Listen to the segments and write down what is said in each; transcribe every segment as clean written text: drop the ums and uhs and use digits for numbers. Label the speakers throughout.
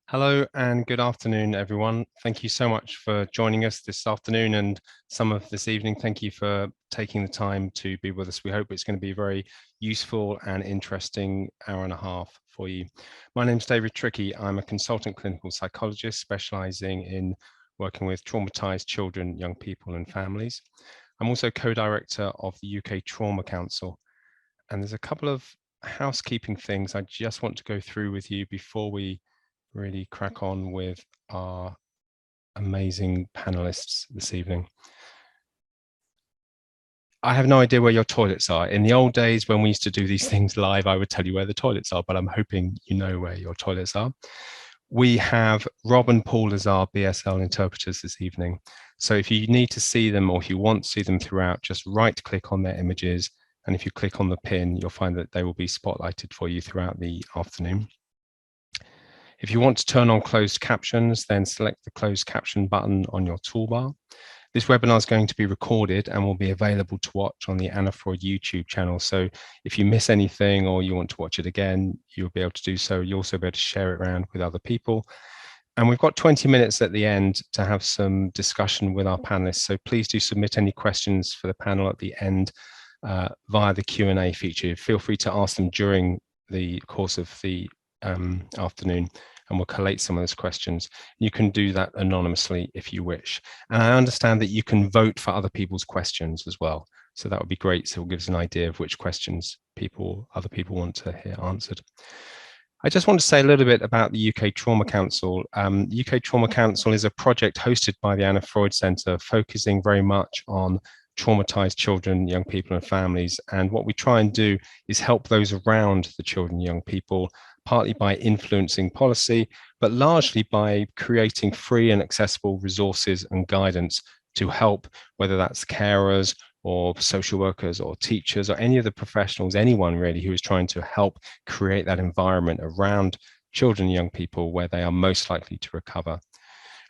Speaker 1: Hello and good afternoon, everyone. Thank you so much for joining us this afternoon and some of this evening. Thank you for taking the time to be with us. We hope it's going to be a very useful and interesting hour and a half for you. My name is David Trickey. I'm a consultant clinical psychologist specializing in working with traumatized children, young people and families. I'm also co-director of the UK Trauma Council. And there's a couple of housekeeping things I just want to go through with you before we really crack on with our amazing panelists this evening. I have no idea where your toilets are. In the old days when we used to do these things live, I would tell you where the toilets are, but I'm hoping you know where your toilets are. We have Rob and Paul as our BSL interpreters this evening. So if you need to see them or if you want to see them throughout, just right click on their images. And if you click on the pin, you'll find that they will be spotlighted for you throughout the afternoon. If you want to turn on closed captions, then select the closed caption button on your toolbar. This webinar is going to be recorded and will be available to watch on the Anna Freud YouTube channel. So if you miss anything or you want to watch it again, you'll be able to do so. You'll also be able to share it around with other people. And we've got 20 minutes at the end to have some discussion with our panelists. So please do submit any questions for the panel at the end via the Q&A feature. Feel free to ask them during the course of the afternoon, and we'll collate some of those questions. You can do that anonymously if you wish. And I understand that you can vote for other people's questions as well. So that would be great. So it will give us an idea of which questions other people want to hear answered. I just want to say a little bit about the UK Trauma Council. UK Trauma Council is a project hosted by the Anna Freud Centre, focusing very much on traumatized children, young people and families. And what we try and do is help those around the children, young people, partly by influencing policy, but largely by creating free and accessible resources and guidance to help, whether that's carers or social workers or teachers or any of the professionals, anyone really who is trying to help create that environment around children and young people where they are most likely to recover.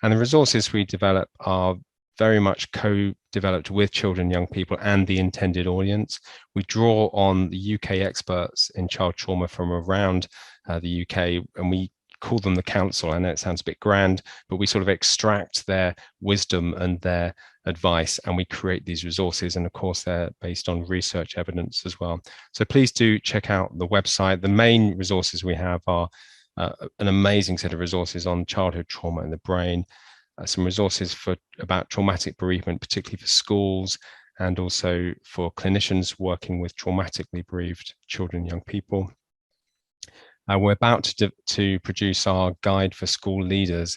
Speaker 1: And the resources we develop are very much co-developed with children, young people, and the intended audience. We draw on the UK experts in child trauma from around the UK, and we call them the council. I know it sounds a bit grand, but we sort of extract their wisdom and their advice, and we create these resources. And of course, they're based on research evidence as well. So please do check out the website. The main resources we have are an amazing set of resources on childhood trauma in the brain, some resources about traumatic bereavement, particularly for schools, and also for clinicians working with traumatically bereaved children and young people. We're about to produce our guide for school leaders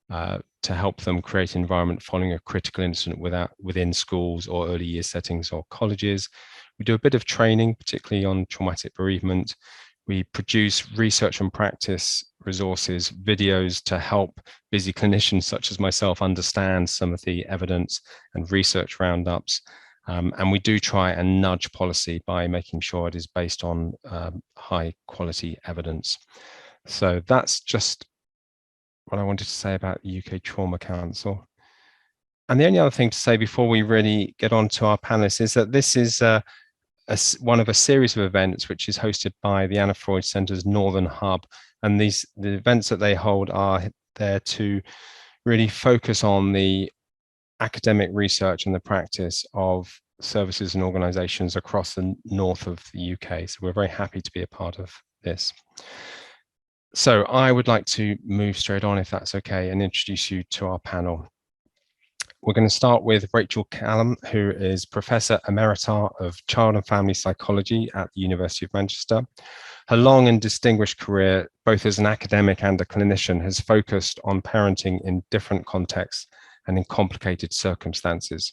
Speaker 1: to help them create an environment following a critical incident within schools or early year settings or colleges. We do a bit of training, particularly on traumatic bereavement. We produce research and practice resources, videos to help busy clinicians such as myself understand some of the evidence and research roundups. And we do try and nudge policy by making sure it is based on high quality evidence. So that's just what I wanted to say about the UK Trauma Council. And the only other thing to say before we really get on to our panelists is that this is one of a series of events which is hosted by the Anna Freud Centre's Northern Hub. And the events that they hold are there to really focus on the academic research and the practice of services and organizations across the north of the UK. So we're very happy to be a part of this. So I would like to move straight on, if that's okay, and introduce you to our panel. We're going to start with Rachel Calam, who is Professor Emerita of Child and Family Psychology at the University of Manchester. Her long and distinguished career, both as an academic and a clinician, has focused on parenting in different contexts and in complicated circumstances.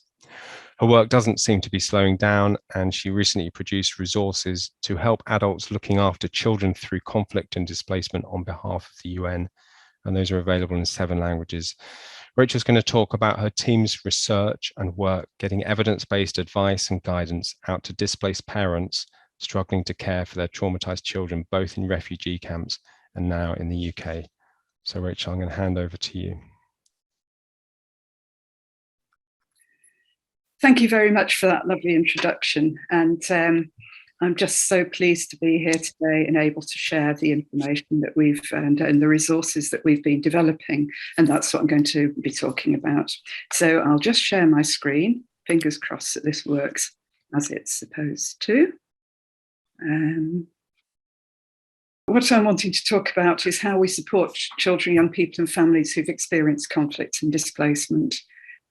Speaker 1: Her work doesn't seem to be slowing down, and she recently produced resources to help adults looking after children through conflict and displacement on behalf of the UN, and those are available in 7 languages. Rachel's going to talk about her team's research and work getting evidence-based advice and guidance out to displaced parents struggling to care for their traumatized children, both in refugee camps and now in the UK. So Rachel, I'm going to hand over to you.
Speaker 2: Thank you very much for that lovely introduction. And I'm just so pleased to be here today and able to share the information that we've and the resources that we've been developing. And that's what I'm going to be talking about. So I'll just share my screen. Fingers crossed that this works as it's supposed to. What I'm wanting to talk about is how we support children, young people and families who've experienced conflict and displacement.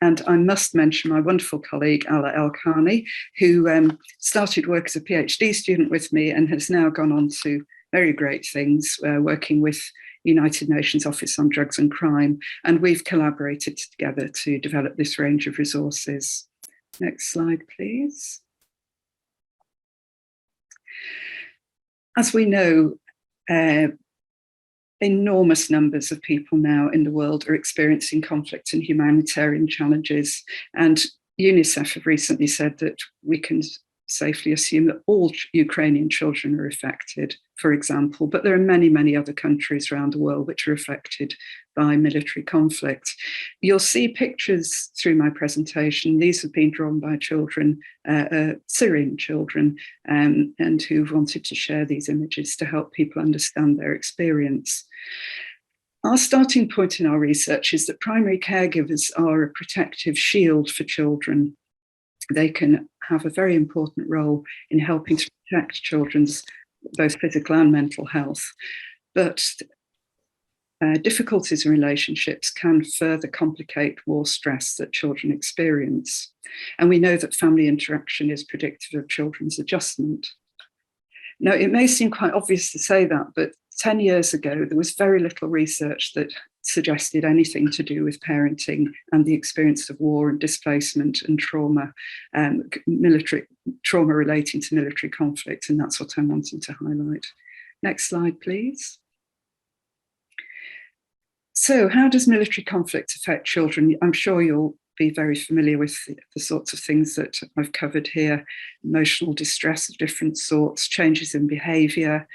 Speaker 2: And I must mention my wonderful colleague, Ala El-Khani, who started work as a PhD student with me and has now gone on to very great things, working with United Nations Office on Drugs and Crime. And we've collaborated together to develop this range of resources. Next slide, please. As we know, enormous numbers of people now in the world are experiencing conflict and humanitarian challenges. And UNICEF have recently said that we can safely assume that all Ukrainian children are affected, for example, but there are many, many other countries around the world which are affected by military conflict. You'll see pictures through my presentation. These have been drawn by children, Syrian children, and who've wanted to share these images to help people understand their experience. Our starting point in our research is that primary caregivers are a protective shield for children. They can have a very important role in helping to protect children's both physical and mental health. But difficulties in relationships can further complicate war stress that children experience. And we know that family interaction is predictive of children's adjustment. Now, it may seem quite obvious to say that, but 10 years ago, there was very little research that suggested anything to do with parenting and the experience of war and displacement and trauma, military trauma relating to military conflict, and that's what I'm wanting to highlight. Next slide, please. So how does military conflict affect children? I'm sure you'll be very familiar with the sorts of things that I've covered here: emotional distress of different sorts, changes in behaviour,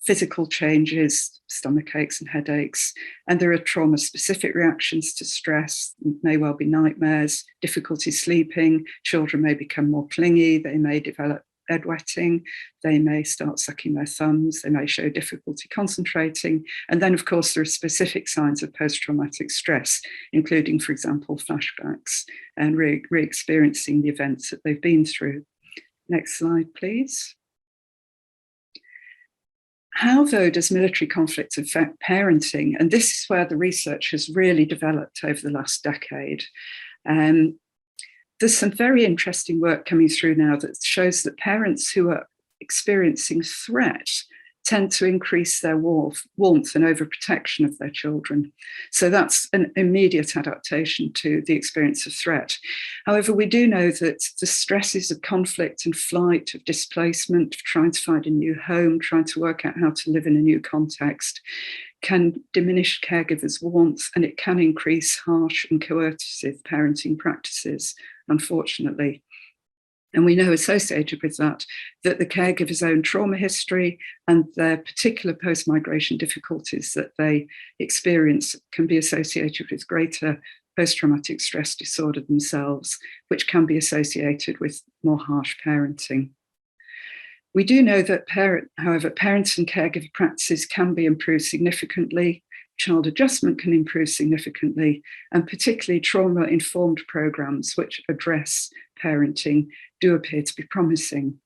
Speaker 2: physical changes, stomach aches and headaches, and there are trauma-specific reactions to stress. It may well be nightmares, difficulty sleeping, children may become more clingy, they may develop bedwetting, they may start sucking their thumbs, they may show difficulty concentrating, and then of course there are specific signs of post-traumatic stress, including, for example, flashbacks and re-experiencing the events that they've been through. Next slide, please. How, though, does military conflict affect parenting? And this is where the research has really developed over the last decade. There's some very interesting work coming through now that shows that parents who are experiencing threat tend to increase their warmth and overprotection of their children. So that's an immediate adaptation to the experience of threat. However, we do know that the stresses of conflict and flight, of displacement, of trying to find a new home, trying to work out how to live in a new context, can diminish caregivers' warmth, and it can increase harsh and coercive parenting practices, unfortunately. And we know associated with that the caregiver's own trauma history and their particular post-migration difficulties that they experience can be associated with greater post-traumatic stress disorder themselves, which can be associated with more harsh parenting. We do know that however, parent and caregiver practices can be improved significantly. Child adjustment can improve significantly, and particularly trauma-informed programs which address parenting do appear to be promising.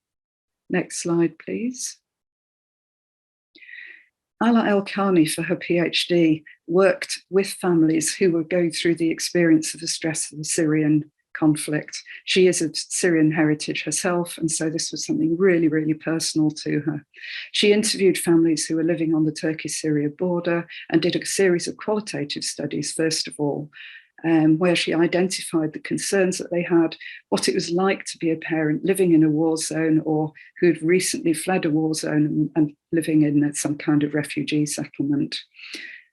Speaker 2: Next slide, please. Ala El-Khani, for her PhD, worked with families who were going through the experience of the stress of the Syrian conflict. She is of Syrian heritage herself, and so this was something really, really personal to her. She interviewed families who were living on the Turkey-Syria border and did a series of qualitative studies, first of all, where she identified the concerns that they had, what it was like to be a parent living in a war zone or who'd recently fled a war zone and living in some kind of refugee settlement.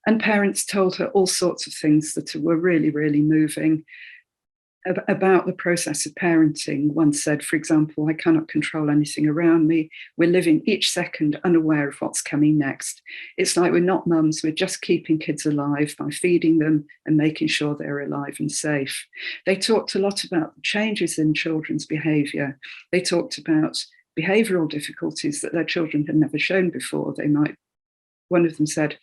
Speaker 2: And parents told her all sorts of things that were really, really moving about the process of parenting. One said, for example, I cannot control anything around me. We're living each second unaware of what's coming next. It's like we're not mums, we're just keeping kids alive by feeding them and making sure they're alive and safe. They talked a lot about the changes in children's behaviour. They talked about behavioural difficulties that their children had never shown before. One of them said,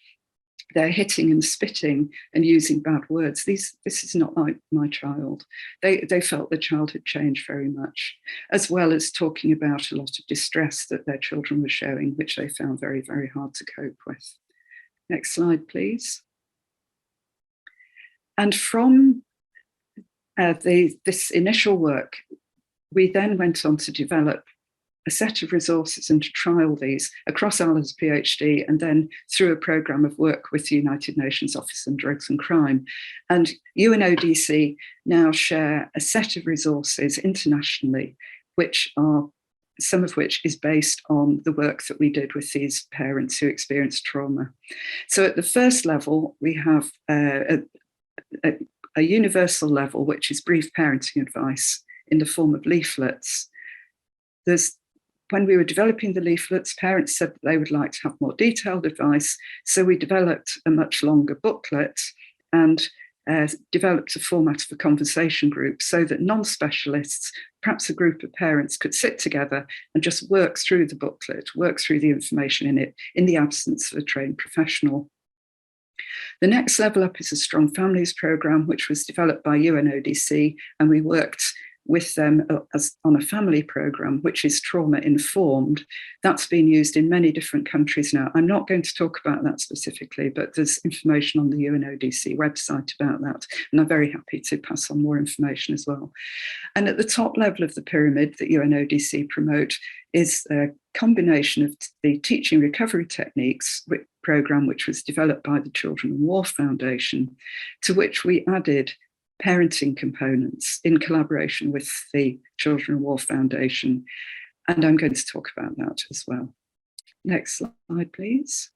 Speaker 2: they're hitting and spitting and using bad words. This is not like my child. They felt the child had changed very much, as well as talking about a lot of distress that their children were showing, which they found very, very hard to cope with. Next slide, please. And from this initial work, we then went on to develop a set of resources and to trial these across Ala's PhD and then through a programme of work with the United Nations Office on Drugs and Crime. And UNODC now share a set of resources internationally, some of which is based on the work that we did with these parents who experienced trauma. So at the first level, we have a universal level, which is brief parenting advice in the form of leaflets. When we were developing the leaflets, parents said that they would like to have more detailed advice. So we developed a much longer booklet and developed a format of a conversation group so that non-specialists, perhaps a group of parents, could sit together and just work through the booklet, work through the information in it, in the absence of a trained professional. The next level up is a Strong Families programme, which was developed by UNODC, and we worked with them on a family programme, which is trauma-informed. That's been used in many different countries now. I'm not going to talk about that specifically, but there's information on the UNODC website about that, and I'm very happy to pass on more information as well. And at the top level of the pyramid that UNODC promote is a combination of the Teaching Recovery Techniques programme, which was developed by the Children in War Foundation, to which we added parenting components in collaboration with the Children in War Foundation. And I'm going to talk about that as well. Next slide, please.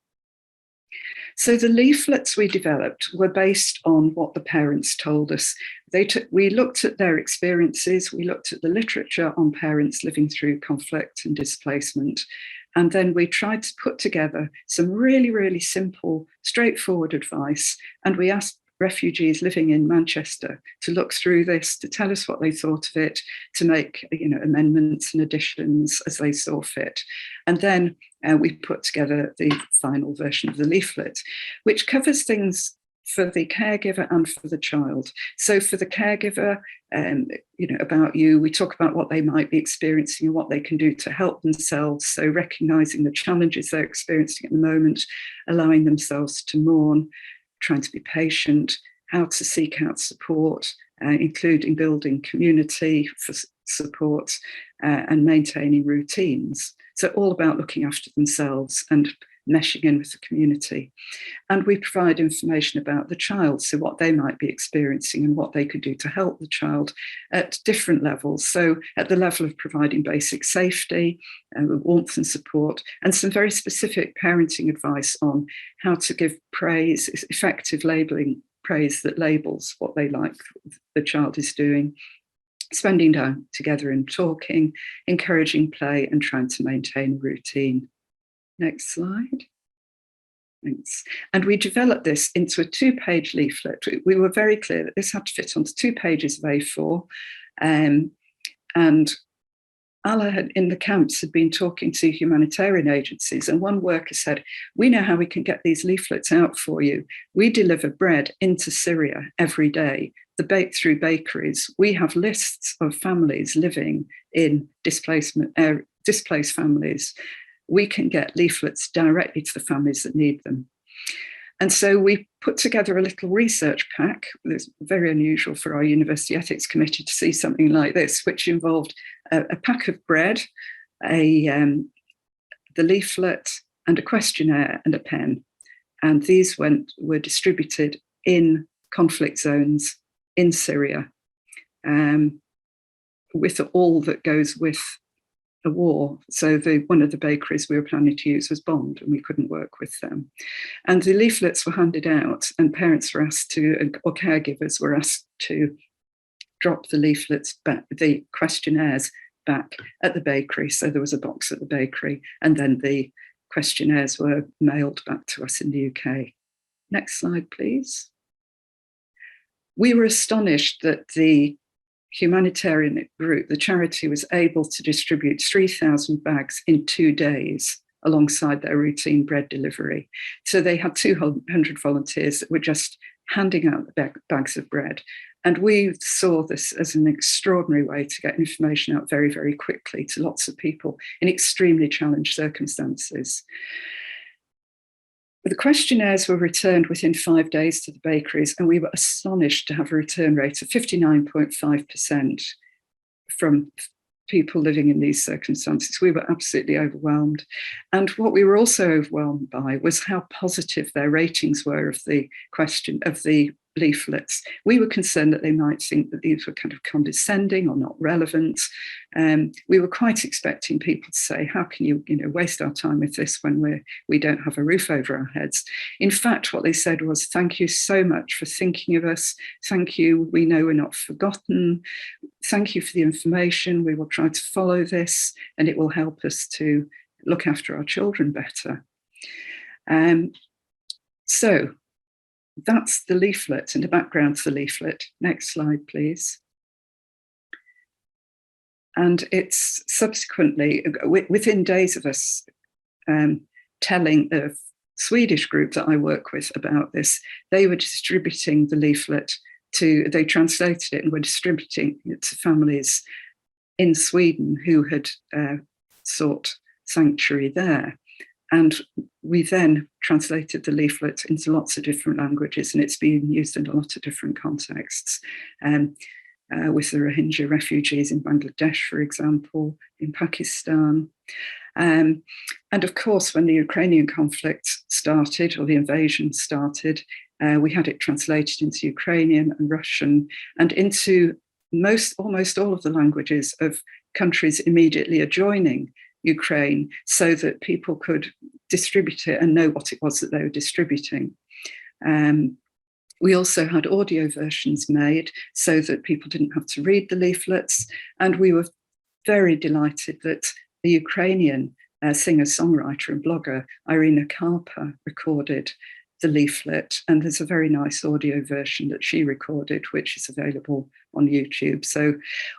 Speaker 2: So the leaflets we developed were based on what the parents told us. We looked at their experiences, we looked at the literature on parents living through conflict and displacement, and then we tried to put together some really, really simple, straightforward advice, and we asked refugees living in Manchester to look through this, to tell us what they thought of it, to make amendments and additions as they saw fit. And then we put together the final version of the leaflet, which covers things for the caregiver and for the child. So for the caregiver, about you, we talk about what they might be experiencing and what they can do to help themselves. So recognising the challenges they're experiencing at the moment, allowing themselves to mourn, trying to be patient, how to seek out support, including building community for support and maintaining routines. So all about looking after themselves and meshing in with the community. And we provide information about the child, so what they might be experiencing and what they could do to help the child at different levels. So at the level of providing basic safety, warmth and support, and some very specific parenting advice on how to give praise, effective labelling praise that labels what they like the child is doing, spending time together and talking, encouraging play, and trying to maintain routine. Next slide. Thanks. And we developed this into a 2-page leaflet. We were very clear that this had to fit onto 2 pages of A4. And Ala in the camps had been talking to humanitarian agencies, and one worker said, "We know how we can get these leaflets out for you. We deliver bread into Syria every day, through bakeries. We have lists of families living in displaced families. We can get leaflets directly to the families that need them." And so we put together a little research pack. It's very unusual for our University Ethics Committee to see something like this, which involved a pack of bread, the leaflet, and a questionnaire and a pen. And these were distributed in conflict zones in Syria, with all that goes with a war. So one of the bakeries we were planning to use was bombed, and we couldn't work with them. And the leaflets were handed out, and parents were asked to, or caregivers were asked to drop the leaflets back, the questionnaires back at the bakery. So there was a box at the bakery, and then the questionnaires were mailed back to us in the UK. Next slide, please. We were astonished that the humanitarian group, the charity was able to distribute 3,000 bags in 2 days alongside their routine bread delivery. So they had 200 volunteers that were just handing out the bags of bread. And we saw this as an extraordinary way to get information out very, very quickly to lots of people in extremely challenged circumstances. The questionnaires were returned within 5 days to the bakeries, and we were astonished to have a return rate of 59.5% from people living in these circumstances. We were absolutely overwhelmed. And what we were also overwhelmed by was how positive their ratings were of the leaflets. We were concerned that they might think that these were kind of condescending or not relevant. We were quite expecting people to say, how can you waste our time with this when we don't have a roof over our heads? In fact, what they said was, thank you so much for thinking of us. Thank you. We know we're not forgotten. Thank you for the information. We will try to follow this, and it will help us to look after our children better. So that's the leaflet and the background to the leaflet. Next slide, please. And it's subsequently, within days of us telling a Swedish group that I work with about this, they were distributing the leaflet they translated it and were distributing it to families in Sweden who had sought sanctuary there. And we then translated the leaflet into lots of different languages, and it's being used in a lot of different contexts. With the Rohingya refugees in Bangladesh, for example, in Pakistan. And of course, when the Ukrainian conflict started, or the invasion started, we had it translated into Ukrainian and Russian and into almost all of the languages of countries immediately adjoining Ukraine, so that people could distribute it and know what it was that they were distributing. We also had audio versions made so that people didn't have to read the leaflets. And we were very delighted that the Ukrainian singer-songwriter and blogger Irina Karpa recorded the leaflet. And there's a very nice audio version that she recorded, which is available on YouTube. So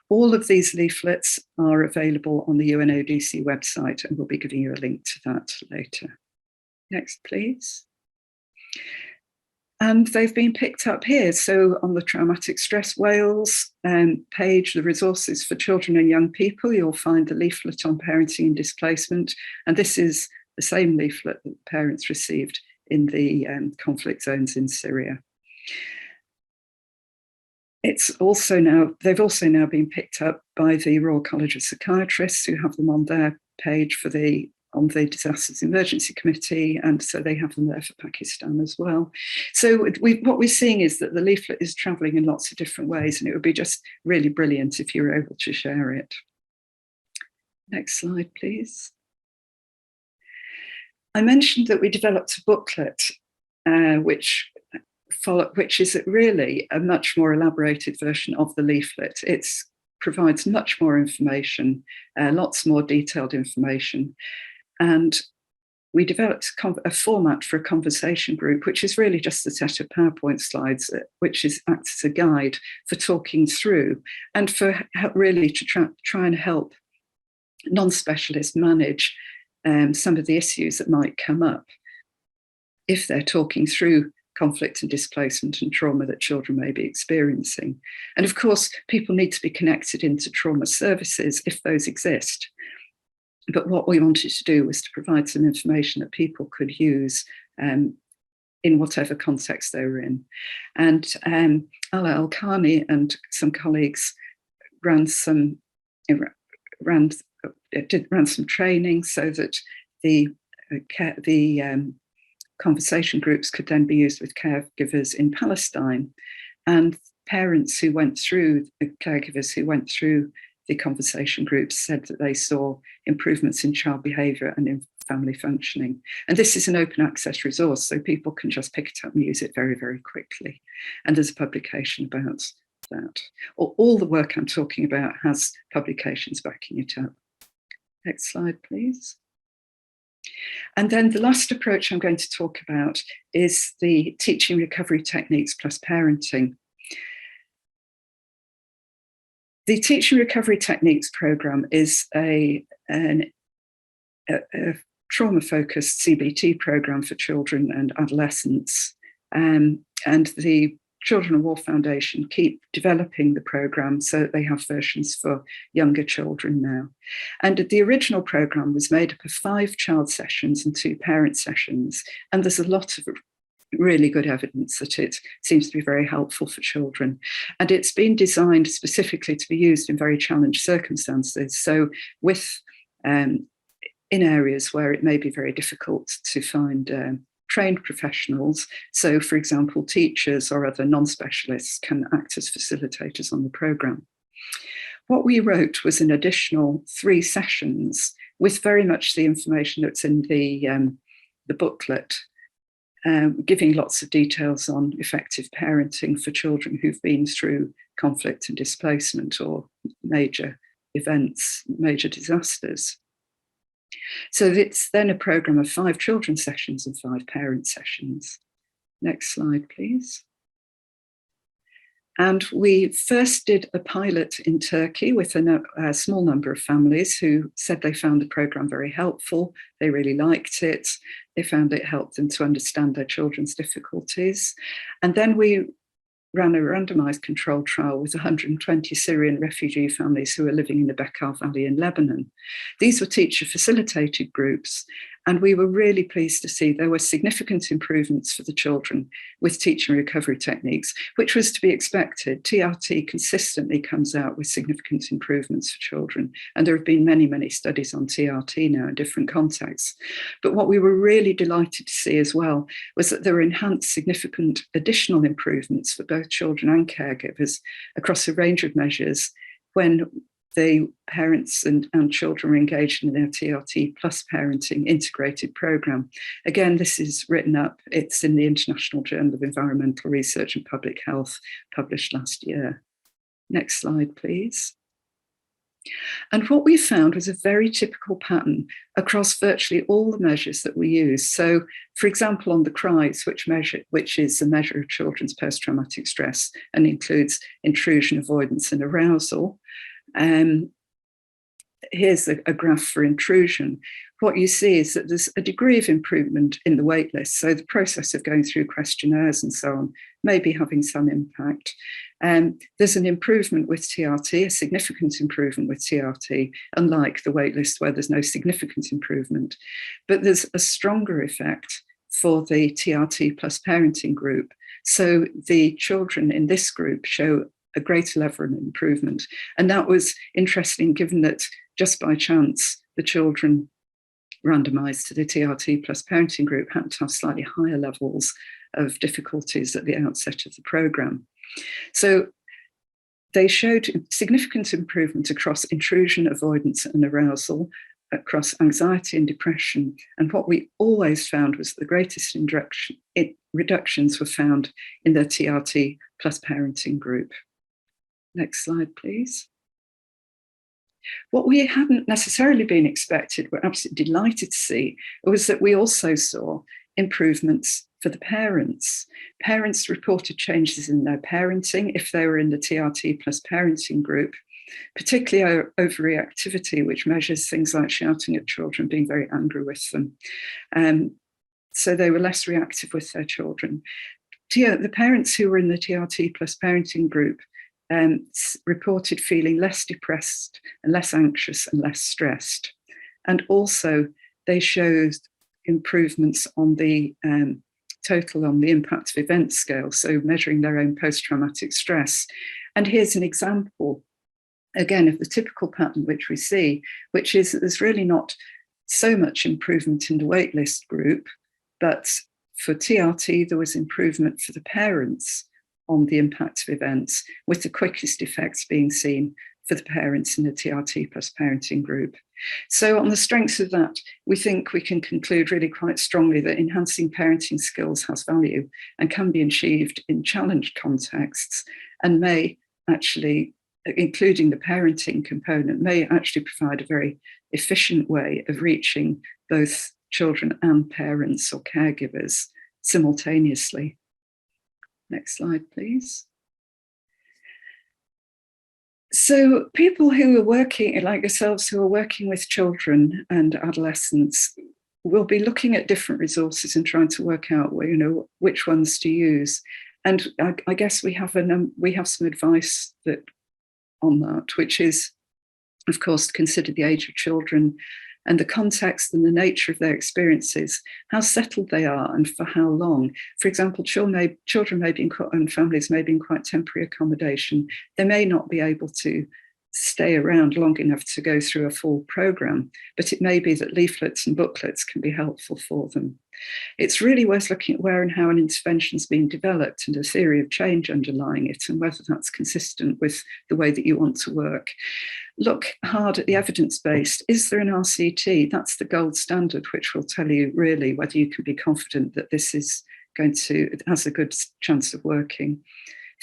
Speaker 2: all of these leaflets are available on the UNODC website, and we'll be giving you a link to that later. Next, please. And they've been picked up here. So on the Traumatic Stress Wales page, the resources for children and young people, you'll find the leaflet on parenting and displacement. And this is the same leaflet that parents received in the conflict zones in Syria. They've also now been picked up by the Royal College of Psychiatrists, who have them on their page on the Disasters Emergency Committee, and so they have them there for Pakistan as well. So what we're seeing is that the leaflet is travelling in lots of different ways, and it would be just really brilliant if you were able to share it. Next slide, please. I mentioned that we developed a booklet, which is really a much more elaborated version of the leaflet. It provides much more information, lots more detailed information. And we developed a format for a conversation group, which is really just a set of PowerPoint slides, which acts as a guide for talking through and for really to try and help non-specialists manage some of the issues that might come up if they're talking through conflict and displacement and trauma that children may be experiencing. And of course, people need to be connected into trauma services if those exist. But what we wanted to do was to provide some information that people could use in whatever context they were in. And Ala Al-Khani and some colleagues ran some training so that the conversation groups could then be used with caregivers in Palestine. And parents who went through, caregivers who went through the conversation groups said that they saw improvements in child behaviour and in family functioning. And this is an open access resource, so people can just pick it up and use it very, very quickly. And there's a publication about that. All the work I'm talking about has publications backing it up. Next slide, please. And then the last approach I'm going to talk about is the teaching recovery techniques plus parenting. The Teaching Recovery Techniques programme is a trauma-focused CBT programme for children and adolescents. And the Children of War Foundation keep developing the programme so that they have versions for younger children now. And the original programme was made up of 5 child sessions and 2 parent sessions. And there's a lot of really good evidence that it seems to be very helpful for children. And it's been designed specifically to be used in very challenged circumstances. So with in areas where it may be very difficult to find trained professionals. So, for example, teachers or other non-specialists can act as facilitators on the programme. What we wrote was an additional 3 sessions with very much the information that's in the booklet, giving lots of details on effective parenting for children who've been through conflict and displacement or major events, major disasters. So it's then a programme of 5 children's sessions and 5 parent sessions. Next slide, please. And we first did a pilot in Turkey with a small number of families who said they found the programme very helpful. They really liked it. They found it helped them to understand their children's difficulties. And then we ran a randomised controlled trial with 120 Syrian refugee families who were living in the Bekaa Valley in Lebanon. These were teacher-facilitated groups, and we were really pleased to see there were significant improvements for the children with teaching recovery techniques, which was to be expected. TRT consistently comes out with significant improvements for children, and there have been many, many studies on TRT now in different contexts. But what we were really delighted to see as well was that there were enhanced significant additional improvements for both children and caregivers across a range of measures when the parents and children were engaged in their TRT plus parenting integrated programme. Again, this is written up. It's in the International Journal of Environmental Research and Public Health, published last year. Next slide, please. And what we found was a very typical pattern across virtually all the measures that we use. So, for example, on the CRIES, which is a measure of children's post-traumatic stress and includes intrusion, avoidance, and arousal. Here's a graph for intrusion. What you see is that there's a degree of improvement in the waitlist. So the process of going through questionnaires and so on may be having some impact. There's an improvement with TRT, a significant improvement with TRT, unlike the waitlist where there's no significant improvement. But there's a stronger effect for the TRT plus parenting group. So the children in this group show a greater level of improvement. And that was interesting given that just by chance, the children randomised to the TRT plus parenting group had to have slightly higher levels of difficulties at the outset of the programme. So they showed significant improvement across intrusion, avoidance and arousal, across anxiety and depression. And what we always found was the greatest reductions were found in the TRT plus parenting group. Next slide, please. What we hadn't necessarily been expected, we're absolutely delighted to see, was that we also saw improvements for the parents. Parents reported changes in their parenting if they were in the TRT plus parenting group, particularly overreactivity, which measures things like shouting at children, being very angry with them. So they were less reactive with their children. The parents who were in the TRT plus parenting group reported feeling less depressed and less anxious and less stressed. And also they showed improvements on the total on the impact of event scale, so measuring their own post-traumatic stress. And here's an example, again, of the typical pattern which we see, which is that there's really not so much improvement in the waitlist group, but for TRT, there was improvement for the parents on the impact of events, with the quickest effects being seen for the parents in the TRT plus parenting group. So on the strengths of that, we think we can conclude really quite strongly that enhancing parenting skills has value and can be achieved in challenged contexts, and may actually, including the parenting component, may actually provide a very efficient way of reaching both children and parents or caregivers simultaneously. Next slide, please. So people who are working, like yourselves, who are working with children and adolescents, will be looking at different resources and trying to work out, which ones to use. And I guess we have some advice on that, which is, of course, to consider the age of children and the context and the nature of their experiences, how settled they are and for how long. For example, children may be and families may be in quite temporary accommodation. They may not be able to stay around long enough to go through a full programme, but it may be that leaflets and booklets can be helpful for them. It's really worth looking at where and how an intervention is being developed and a theory of change underlying it, and whether that's consistent with the way that you want to work. Look hard at the evidence-based. Is there an RCT? That's the gold standard, which will tell you really whether you can be confident that this is has a good chance of working.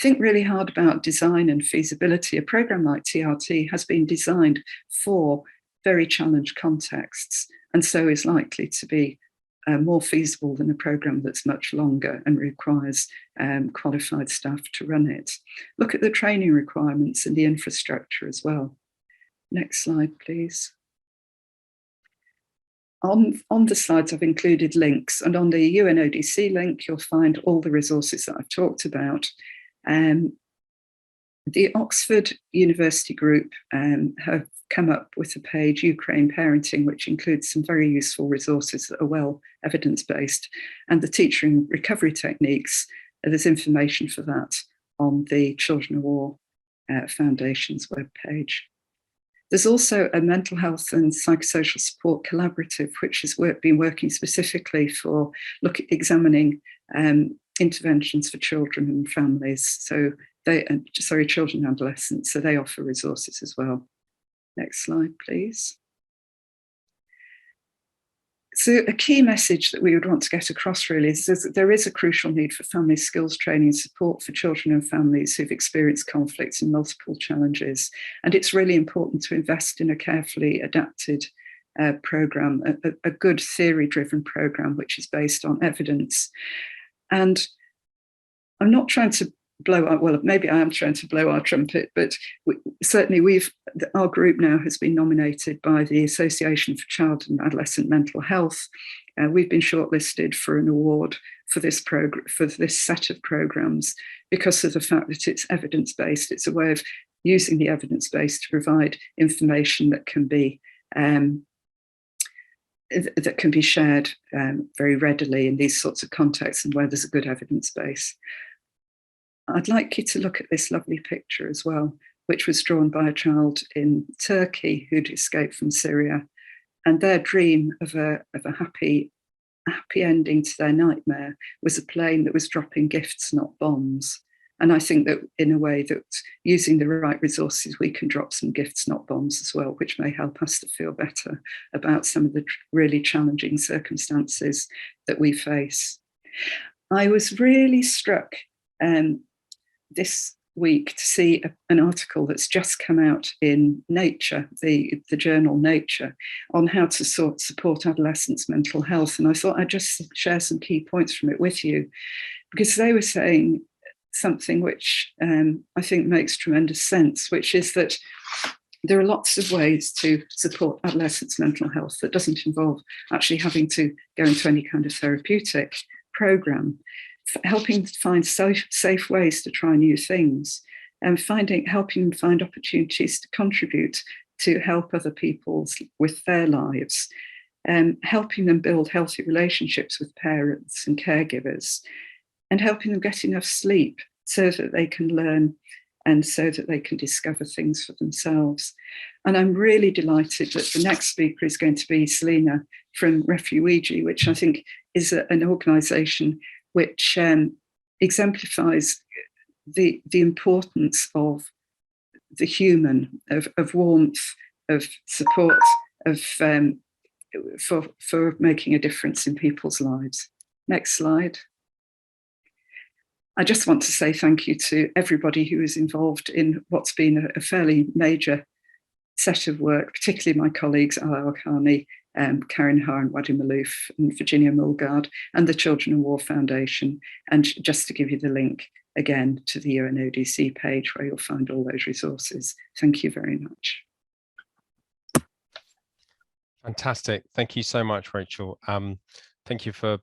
Speaker 2: Think really hard about design and feasibility. A programme like TRT has been designed for very challenged contexts, and so is likely to be more feasible than a programme that's much longer and requires qualified staff to run it. Look at the training requirements and the infrastructure as well. Next slide, please. On the slides, I've included links, and on the UNODC link, you'll find all the resources that I've talked about. The Oxford University Group have come up with a page, Ukraine Parenting, which includes some very useful resources that are well evidence-based, and the teaching recovery techniques. There's information for that on the Children of War Foundation's webpage. There's also a mental health and psychosocial support collaborative, which has been working specifically for examining interventions for children and families. So children and adolescents. So they offer resources as well. Next slide, please. So a key message that we would want to get across really is that there is a crucial need for family skills training and support for children and families who've experienced conflicts and multiple challenges. And it's really important to invest in a carefully adapted programme, a good theory-driven programme which is based on evidence. And I'm not trying to maybe I am trying to blow our trumpet, but certainly our group now has been nominated by the Association for Child and Adolescent Mental Health. We've been shortlisted for an award for this set of programmes because of the fact that it's evidence-based. It's a way of using the evidence-based to provide information that can be shared very readily in these sorts of contexts and where there's a good evidence base. I'd like you to look at this lovely picture as well, which was drawn by a child in Turkey who'd escaped from Syria, and their dream of a happy ending to their nightmare was a plane that was dropping gifts, not bombs. And I think that in a way that using the right resources, we can drop some gifts, not bombs as well, which may help us to feel better about some of the really challenging circumstances that we face. I was really struck this week to see an article that's just come out in Nature, the journal Nature, on how to support adolescents' mental health. And I thought I'd just share some key points from it with you, because they were saying something which I think makes tremendous sense, which is that there are lots of ways to support adolescents' mental health that doesn't involve actually having to go into any kind of therapeutic programme. Helping to find safe ways to try new things, and helping them find opportunities to contribute to help other people with their lives, helping them build healthy relationships with parents and caregivers, and helping them get enough sleep so that they can learn and so that they can discover things for themselves. And I'm really delighted that the next speaker is going to be Selina from Refuweegee, which I think is an organisation which exemplifies the importance of the human, of warmth, of support, for making a difference in people's lives. Next slide. I just want to say thank you to everybody who is involved in what's been a fairly major set of work, particularly my colleagues, Ala Al-Khani, Karen Haar and Wadi Malouf and Virginia Mulgard, and the Children of War Foundation. And just to give you the link again to the UNODC page where you'll find all those resources. Thank you very much.
Speaker 1: Fantastic. Thank you so much, Rachel. Thank you for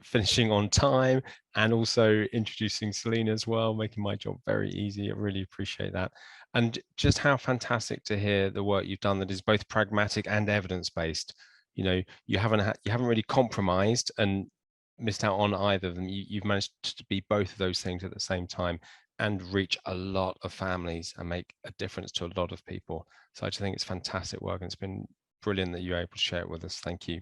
Speaker 1: finishing on time and also introducing Selina as well, making my job very easy. I really appreciate that. And just how fantastic to hear the work you've done that is both pragmatic and evidence-based. You know, you haven't really compromised and missed out on either of them. You've managed to be both of those things at the same time and reach a lot of families and make a difference to a lot of people. So I just think it's fantastic work, and it's been brilliant that you're able to share it with us. Thank you.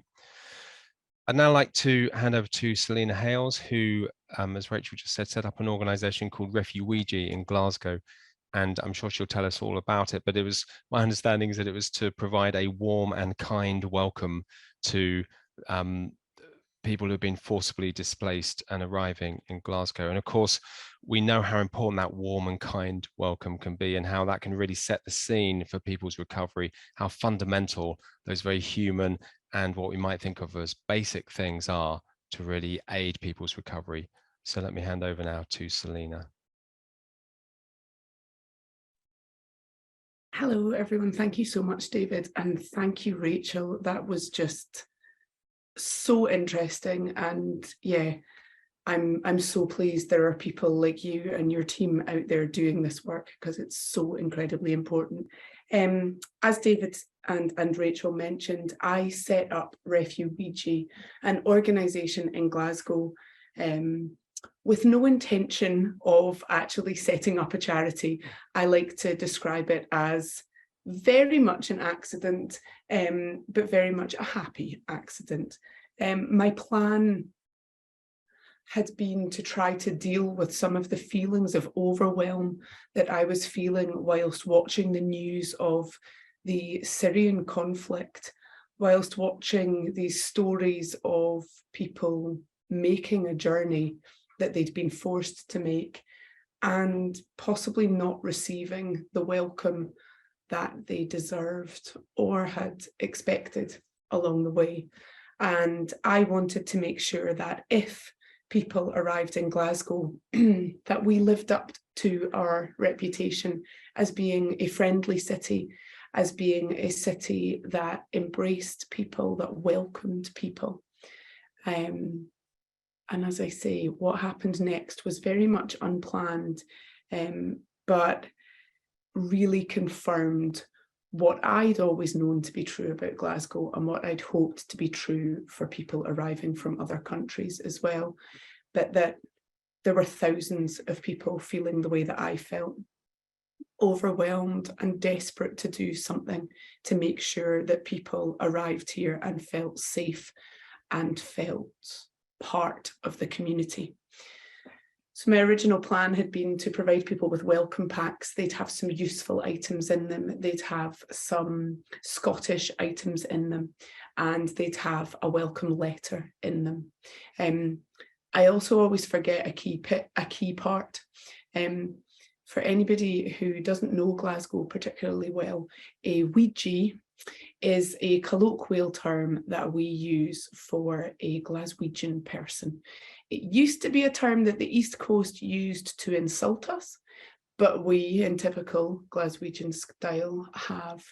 Speaker 1: I'd now like to hand over to Selina Hales, who, as Rachel just said, set up an organisation called Refuweegee in Glasgow. And I'm sure she'll tell us all about it. But it was, my understanding is that it was to provide a warm and kind welcome to people who've been forcibly displaced and arriving in Glasgow. And of course, we know how important that warm and kind welcome can be, and how that can really set the scene for people's recovery, how fundamental those very human and what we might think of as basic things are to really aid people's recovery. So let me hand over now to Selina.
Speaker 3: Hello, everyone. Thank you so much, David. And thank you, Rachel. That was just so interesting. And yeah, I'm so pleased there are people like you and your team out there doing this work, because it's so incredibly important. As David and Rachel mentioned, I set up Refuweegee, an organisation in Glasgow, with no intention of actually setting up a charity. I like to describe it as very much an accident, but very much a happy accident. My plan had been to try to deal with some of the feelings of overwhelm that I was feeling whilst watching the news of the Syrian conflict, whilst watching these stories of people making a journey that they'd been forced to make and possibly not receiving the welcome that they deserved or had expected along the way. And I wanted to make sure that if people arrived in Glasgow, that we lived up to our reputation as being a friendly city, as being a city that embraced people, that welcomed people. And as I say, what happened next was very much unplanned, but really confirmed what I'd always known to be true about Glasgow and what I'd hoped to be true for people arriving from other countries as well, but that there were thousands of people feeling the way that I felt, overwhelmed and desperate to do something to make sure that people arrived here and felt safe and felt part of the community. So my original plan had been to provide people with welcome packs. They'd have some useful items in them. They'd have some Scottish items in them, and they'd have a welcome letter in them. I also always forget a key part. For anybody who doesn't know Glasgow particularly well, a Weegee is a colloquial term that we use for a Glaswegian person. It used to be a term that the East Coast used to insult us, but we, in typical Glaswegian style, have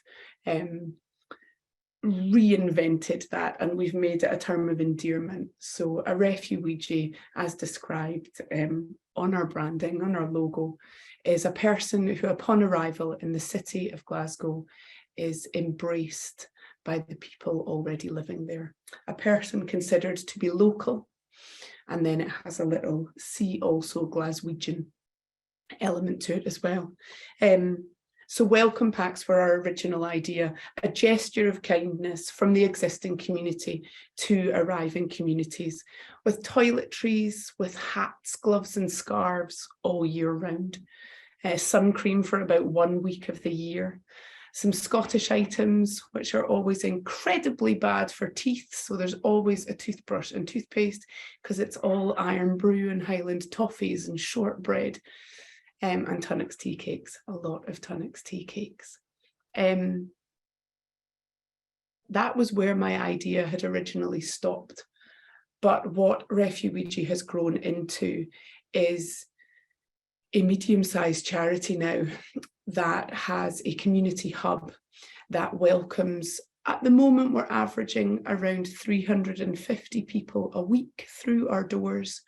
Speaker 3: reinvented that, and we've made it a term of endearment. So a Refuweegee, as described on our branding, on our logo, is a person who, upon arrival in the city of Glasgow, is embraced by the people already living there. A person considered to be local, and then it has a little see also Glaswegian element to it as well. So welcome packs were our original idea, a gesture of kindness from the existing community to arriving communities, with toiletries, with hats, gloves and scarves all year round, sun cream for about 1 week of the year, some Scottish items, which are always incredibly bad for teeth. So there's always a toothbrush and toothpaste, because it's all iron brew and Highland toffees and shortbread, and Tunnocks tea cakes, a lot of Tunnocks tea cakes. That was where my idea had originally stopped. But what Refuweegee has grown into is a medium-sized charity now that has a community hub that welcomes, at the moment we're averaging around 350 people a week through our doors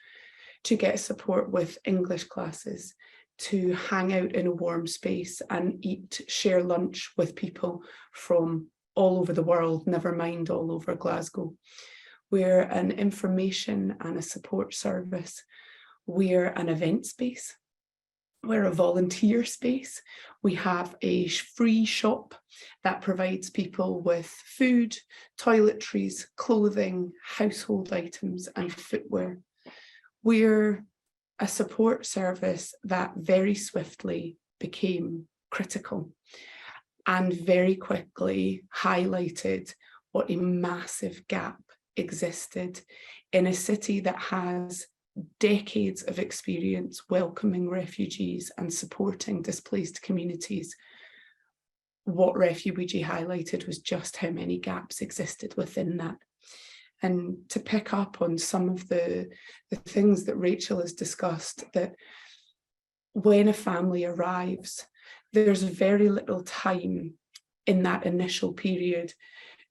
Speaker 3: to get support with English classes, to hang out in a warm space and share lunch with people from all over the world, never mind all over Glasgow. We're an information and a support service. We're an event space. We're a volunteer space. We have a free shop that provides people with food, toiletries, clothing, household items, and footwear. We're a support service that very swiftly became critical and very quickly highlighted what a massive gap existed in a city that has decades of experience welcoming refugees and supporting displaced communities. What Refuweegee highlighted was just how many gaps existed within that. And to pick up on some of the things that Rachel has discussed, that when a family arrives, there's very little time in that initial period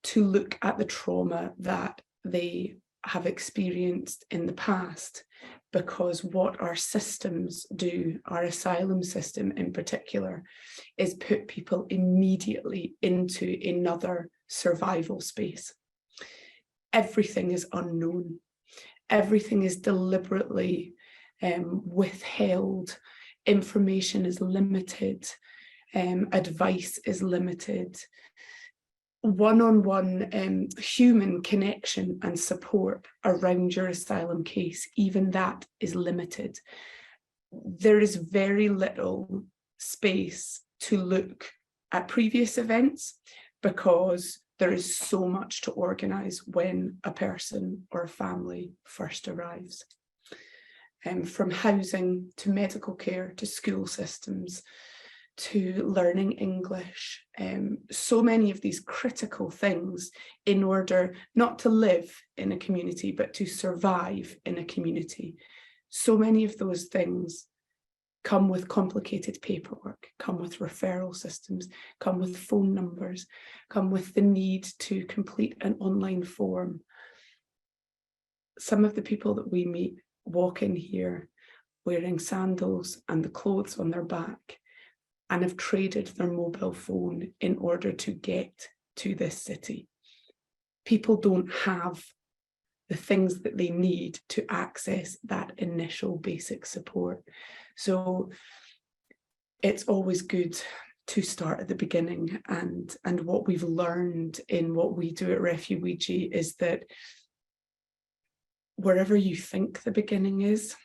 Speaker 3: to look at the trauma that they have experienced in the past, because what our systems do, our asylum system in particular, is put people immediately into another survival space. Everything is unknown. Everything is deliberately withheld. Information is limited. Advice is limited. One-on-one human connection and support around your asylum case, even that is limited. There is very little space to look at previous events because there is so much to organise when a person or a family first arrives. From housing to medical care to school systems to learning English, so many of these critical things in order not to live in a community, but to survive in a community. So many of those things come with complicated paperwork, come with referral systems, come with phone numbers, come with the need to complete an online form. Some of the people that we meet walk in here wearing sandals and the clothes on their back, and have traded their mobile phone in order to get to this city. People don't have the things that they need to access that initial basic support. So it's always good to start at the beginning, and what we've learned in what we do at Refuweegee is that wherever you think the beginning is,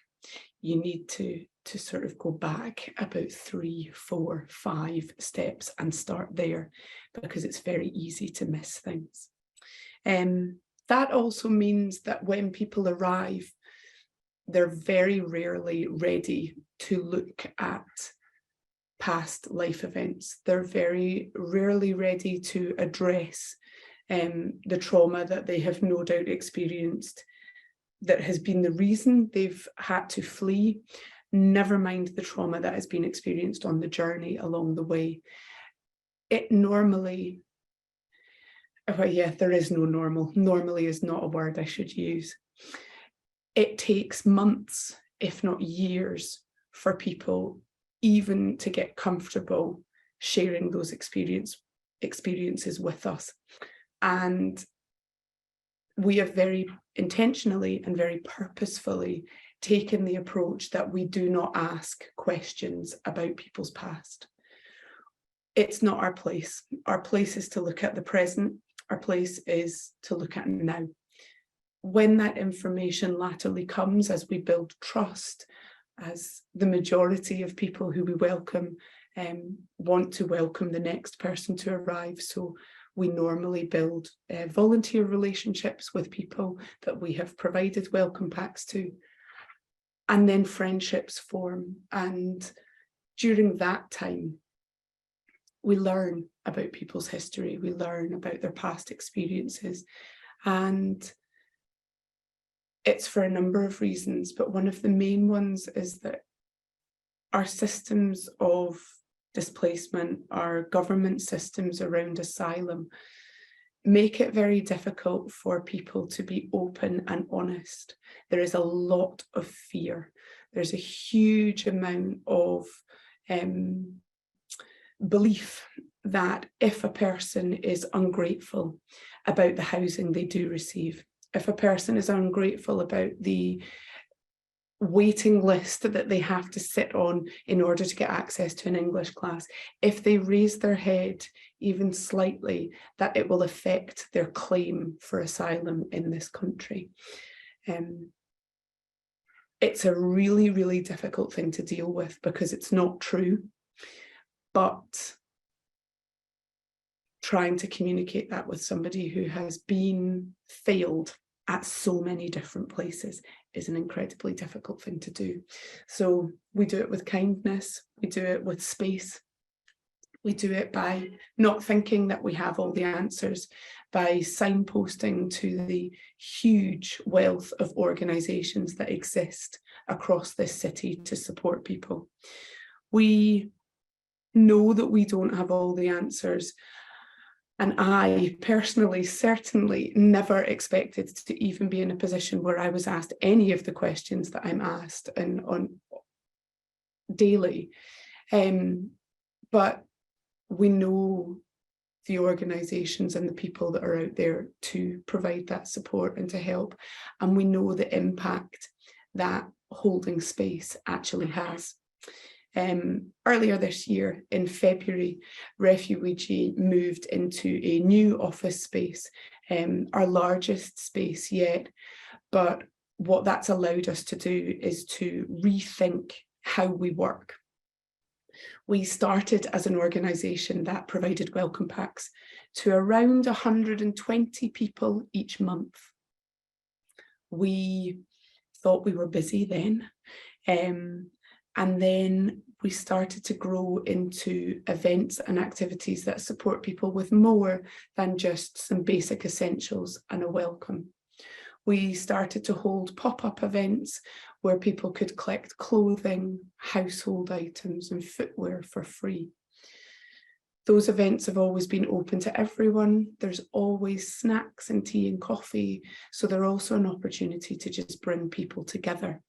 Speaker 3: you need to sort of go back about 3, 4, 5 steps and start there, because it's very easy to miss things. That also means that when people arrive, they're very rarely ready to look at past life events. They're very rarely ready to address the trauma that they have no doubt experienced, that has been the reason they've had to flee, never mind the trauma that has been experienced on the journey along the way. It normally, well, yeah, there is no normal. Normally is not a word I should use. It takes months, if not years, for people even to get comfortable sharing those experiences with us. And we have very intentionally and very purposefully taken the approach that we do not ask questions about people's past. It's not our place. Our place is to look at the present. Our place is to look at now. When that information latterly comes, as we build trust, as the majority of people who we welcome want to welcome the next person to arrive, so we normally build volunteer relationships with people that we have provided welcome packs to, and then friendships form. And during that time, we learn about people's history, we learn about their past experiences, and it's for a number of reasons, but one of the main ones is that our systems of displacement, our government systems around asylum, make it very difficult for people to be open and honest. There is a lot of fear. There's a huge amount of belief that if a person is ungrateful about the housing they do receive, if a person is ungrateful about the waiting list that they have to sit on in order to get access to an English class, if they raise their head even slightly, that it will affect their claim for asylum in this country. It's a really, really difficult thing to deal with because it's not true, but trying to communicate that with somebody who has been failed at so many different places is an incredibly difficult thing to do. So we do it with kindness, we do it with space, we do it by not thinking that we have all the answers, by signposting to the huge wealth of organisations that exist across this city to support people. We know that we don't have all the answers. And I personally certainly never expected to even be in a position where I was asked any of the questions that I'm asked and on daily. But we know the organisations and the people that are out there to provide that support and to help. And we know the impact that holding space actually has. Earlier this year, in February, Refuweegee moved into a new office space, our largest space yet. But what that's allowed us to do is to rethink how we work. We started as an organisation that provided welcome packs to around 120 people each month. We thought we were busy then. And then we started to grow into events and activities that support people with more than just some basic essentials and a welcome. We started to hold pop-up events where people could collect clothing, household items and footwear for free. Those events have always been open to everyone. There's always snacks and tea and coffee, so they're also an opportunity to just bring people together.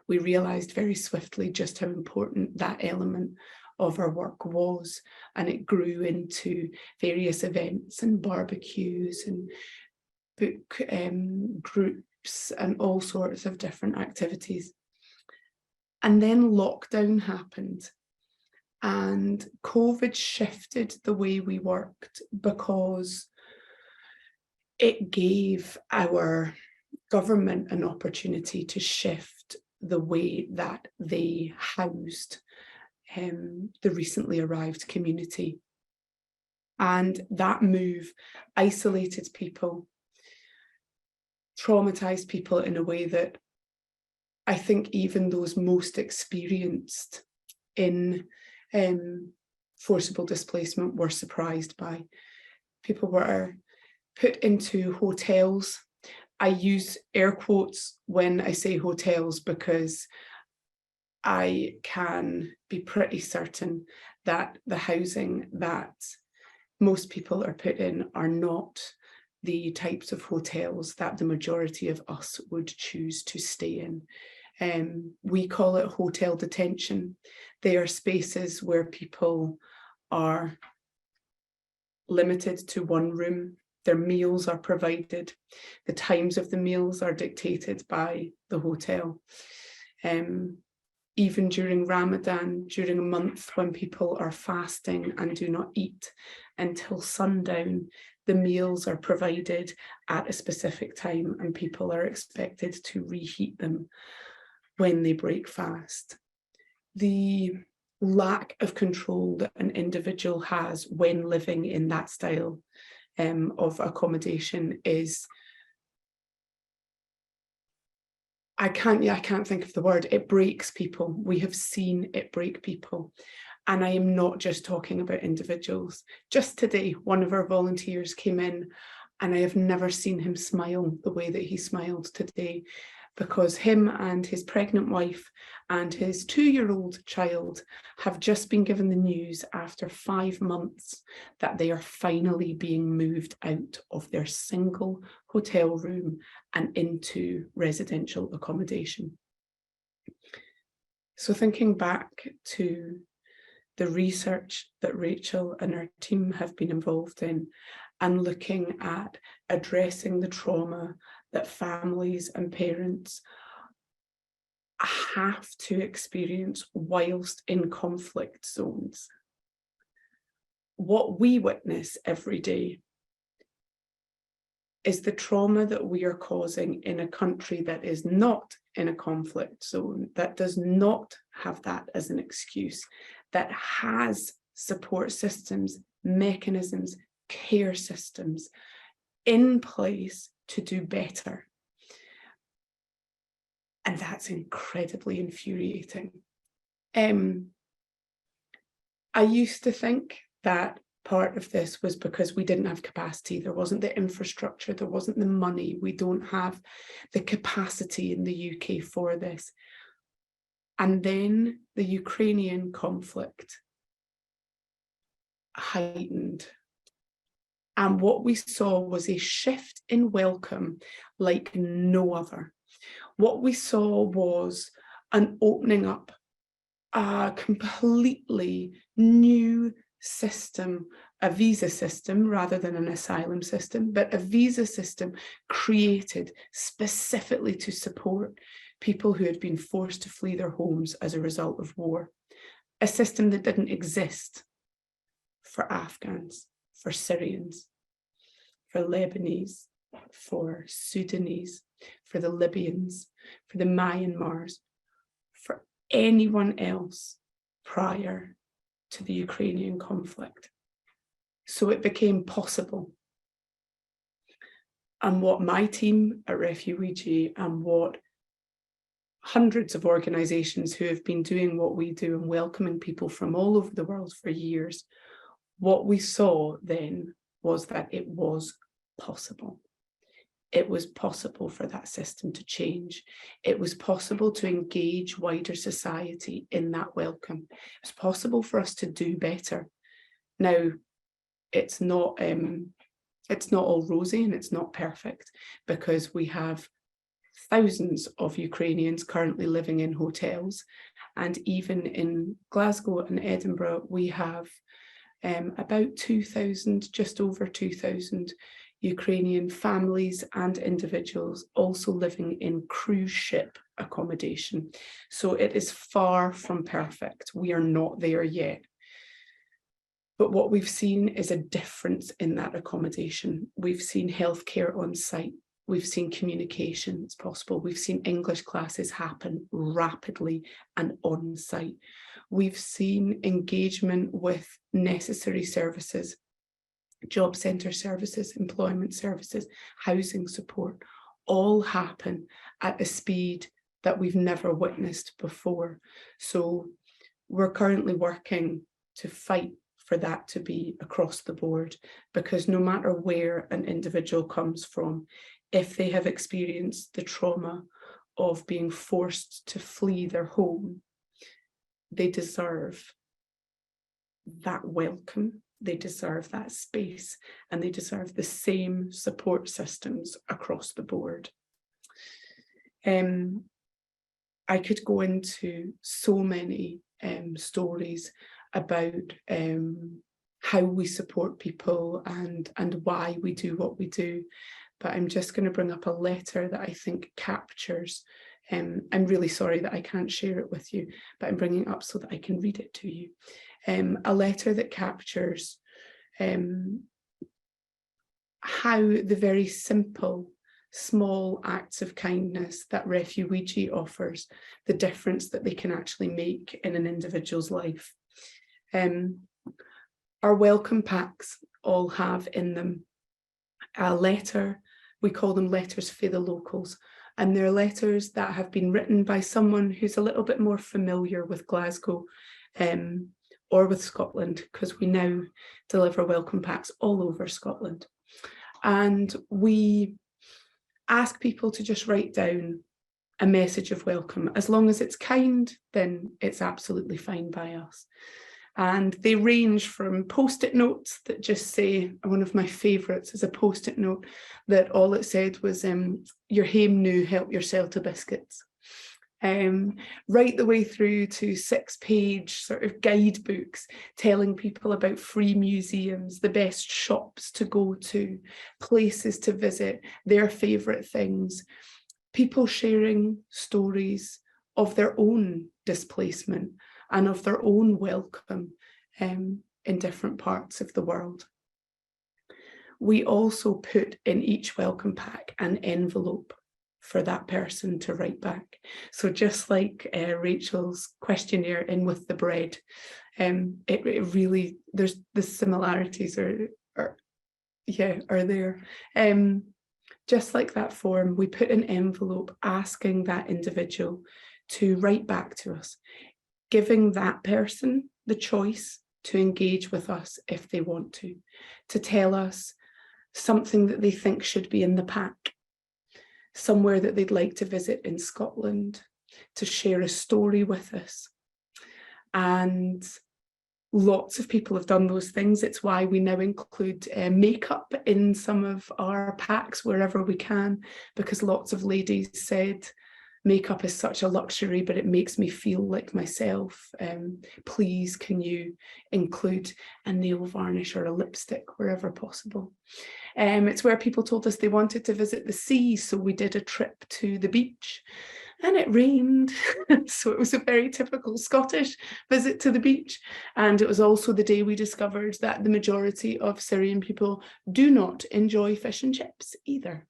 Speaker 3: We realised very swiftly just how important that element of our work was, and it grew into various events and barbecues and book groups and all sorts of different activities. And then lockdown happened and COVID shifted the way we worked because it gave our government an opportunity to shift the way that they housed the recently arrived community. And that move isolated people, traumatized people in a way that I think even those most experienced in forcible displacement were surprised by. People were put into hotels. I use air quotes when I say hotels because I can be pretty certain that the housing that most people are put in are not the types of hotels that the majority of us would choose to stay in. We call it hotel detention. They are spaces where people are limited to one room. Their meals are provided. The times of the meals are dictated by the hotel. Even during Ramadan, during a month when people are fasting and do not eat until sundown, the meals are provided at a specific time and people are expected to reheat them when they break fast. The lack of control that an individual has when living in that style of accommodation is, I can't think of the word, it breaks people. We have seen it break people. And I am not just talking about individuals. Just today, one of our volunteers came in and I have never seen him smile the way that he smiled today. because him and his pregnant wife and his 2-year-old child have just been given the news after 5 months that they are finally being moved out of their single hotel room and into residential accommodation. So thinking back to the research that Rachel and her team have been involved in, and looking at addressing the trauma that families and parents have to experience whilst in conflict zones. What we witness every day is the trauma that we are causing in a country that is not in a conflict zone, that does not have that as an excuse, that has support systems, mechanisms, care systems in place to do better. And that's incredibly infuriating. I used to think that part of this was because we didn't have capacity. There wasn't the infrastructure, there wasn't the money. We don't have the capacity in the UK for this. And then the Ukrainian conflict heightened. And what we saw was a shift in welcome like no other. What we saw was an opening up, a completely new system, a visa system rather than an asylum system, but a visa system created specifically to support people who had been forced to flee their homes as a result of war. A system that didn't exist for Afghans, for Syrians, for Lebanese, for Sudanese, for the Libyans, for the Myanmars, for anyone else prior to the Ukrainian conflict. So it became possible. And what my team at Refuweegee and what hundreds of organisations who have been doing what we do and welcoming people from all over the world for years, what we saw then was that it was possible. It was possible for that system to change. It was possible to engage wider society in that welcome. It was possible for us to do better. Now, it's not all rosy and it's not perfect, because we have thousands of Ukrainians currently living in hotels, and even in Glasgow and Edinburgh we have about 2,000, just over 2,000 Ukrainian families and individuals also living in cruise ship accommodation. So it is far from perfect. We are not there yet. But what we've seen is a difference in that accommodation. We've seen healthcare on site. We've seen communication, it's possible. We've seen English classes happen rapidly and on site. We've seen engagement with necessary services, job centre services, employment services, housing support, all happen at a speed that we've never witnessed before. So we're currently working to fight for that to be across the board, because no matter where an individual comes from, if they have experienced the trauma of being forced to flee their home, they deserve that welcome, they deserve that space, and they deserve the same support systems across the board. I could go into so many stories about how we support people and why we do what we do, but I'm just going to bring up a letter that I think captures, I'm really sorry that I can't share it with you, but I'm bringing it up so that I can read it to you. A letter that captures how the very simple, small acts of kindness that Refuweegee offers, the difference that they can actually make in an individual's life. Our welcome packs all have in them a letter. We call them letters for the locals, and they're letters that have been written by someone who's a little bit more familiar with Glasgow or with Scotland, because we now deliver welcome packs all over Scotland. And we ask people to just write down a message of welcome. As long as it's kind, then it's absolutely fine by us. And they range from post-it notes that just say, one of my favourites is a post-it note that all it said was, your hame new, help yourself to biscuits. Right the way through to 6-page sort of guidebooks telling people about free museums, the best shops to go to, places to visit, their favourite things, people sharing stories of their own displacement and of their own welcome in different parts of the world. We also put in each welcome pack an envelope for that person to write back. So just like Rachel's questionnaire in with the bread, it really, there's the similarities are there. Just like that form, we put an envelope asking that individual to write back to us, giving that person the choice to engage with us if they want to tell us something that they think should be in the pack, somewhere that they'd like to visit in Scotland, to share a story with us. And lots of people have done those things. It's why we now include makeup in some of our packs wherever we can, because lots of ladies said, makeup is such a luxury, but it makes me feel like myself. Please, can you include a nail varnish or a lipstick wherever possible? It's where people told us they wanted to visit the sea, so we did a trip to the beach and it rained. So it was a very typical Scottish visit to the beach. And it was also the day we discovered that the majority of Syrian people do not enjoy fish and chips either.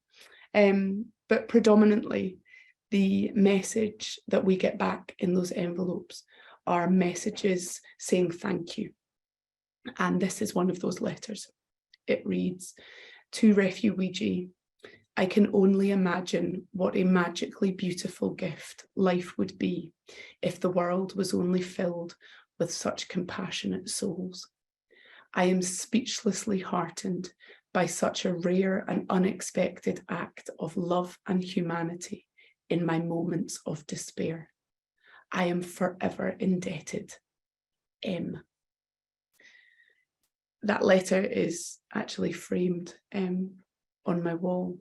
Speaker 3: But predominantly, the message that we get back in those envelopes are messages saying thank you. And this is one of those letters. It reads, "To Refuweegee, I can only imagine what a magically beautiful gift life would be if the world was only filled with such compassionate souls. I am speechlessly heartened by such a rare and unexpected act of love and humanity in my moments of despair. I am forever indebted. M." That letter is actually framed on my wall.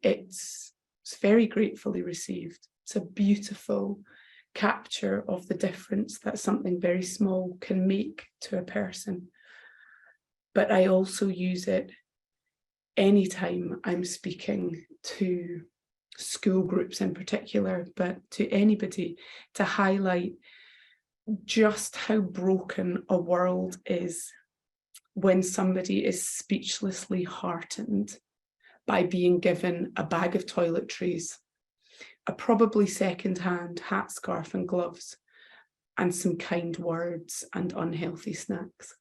Speaker 3: It's very gratefully received. It's a beautiful capture of the difference that something very small can make to a person. But I also use it anytime I'm speaking to school groups in particular, but to anybody, to highlight just how broken a world is when somebody is speechlessly heartened by being given a bag of toiletries, a probably second-hand hat, scarf and gloves, and some kind words and unhealthy snacks.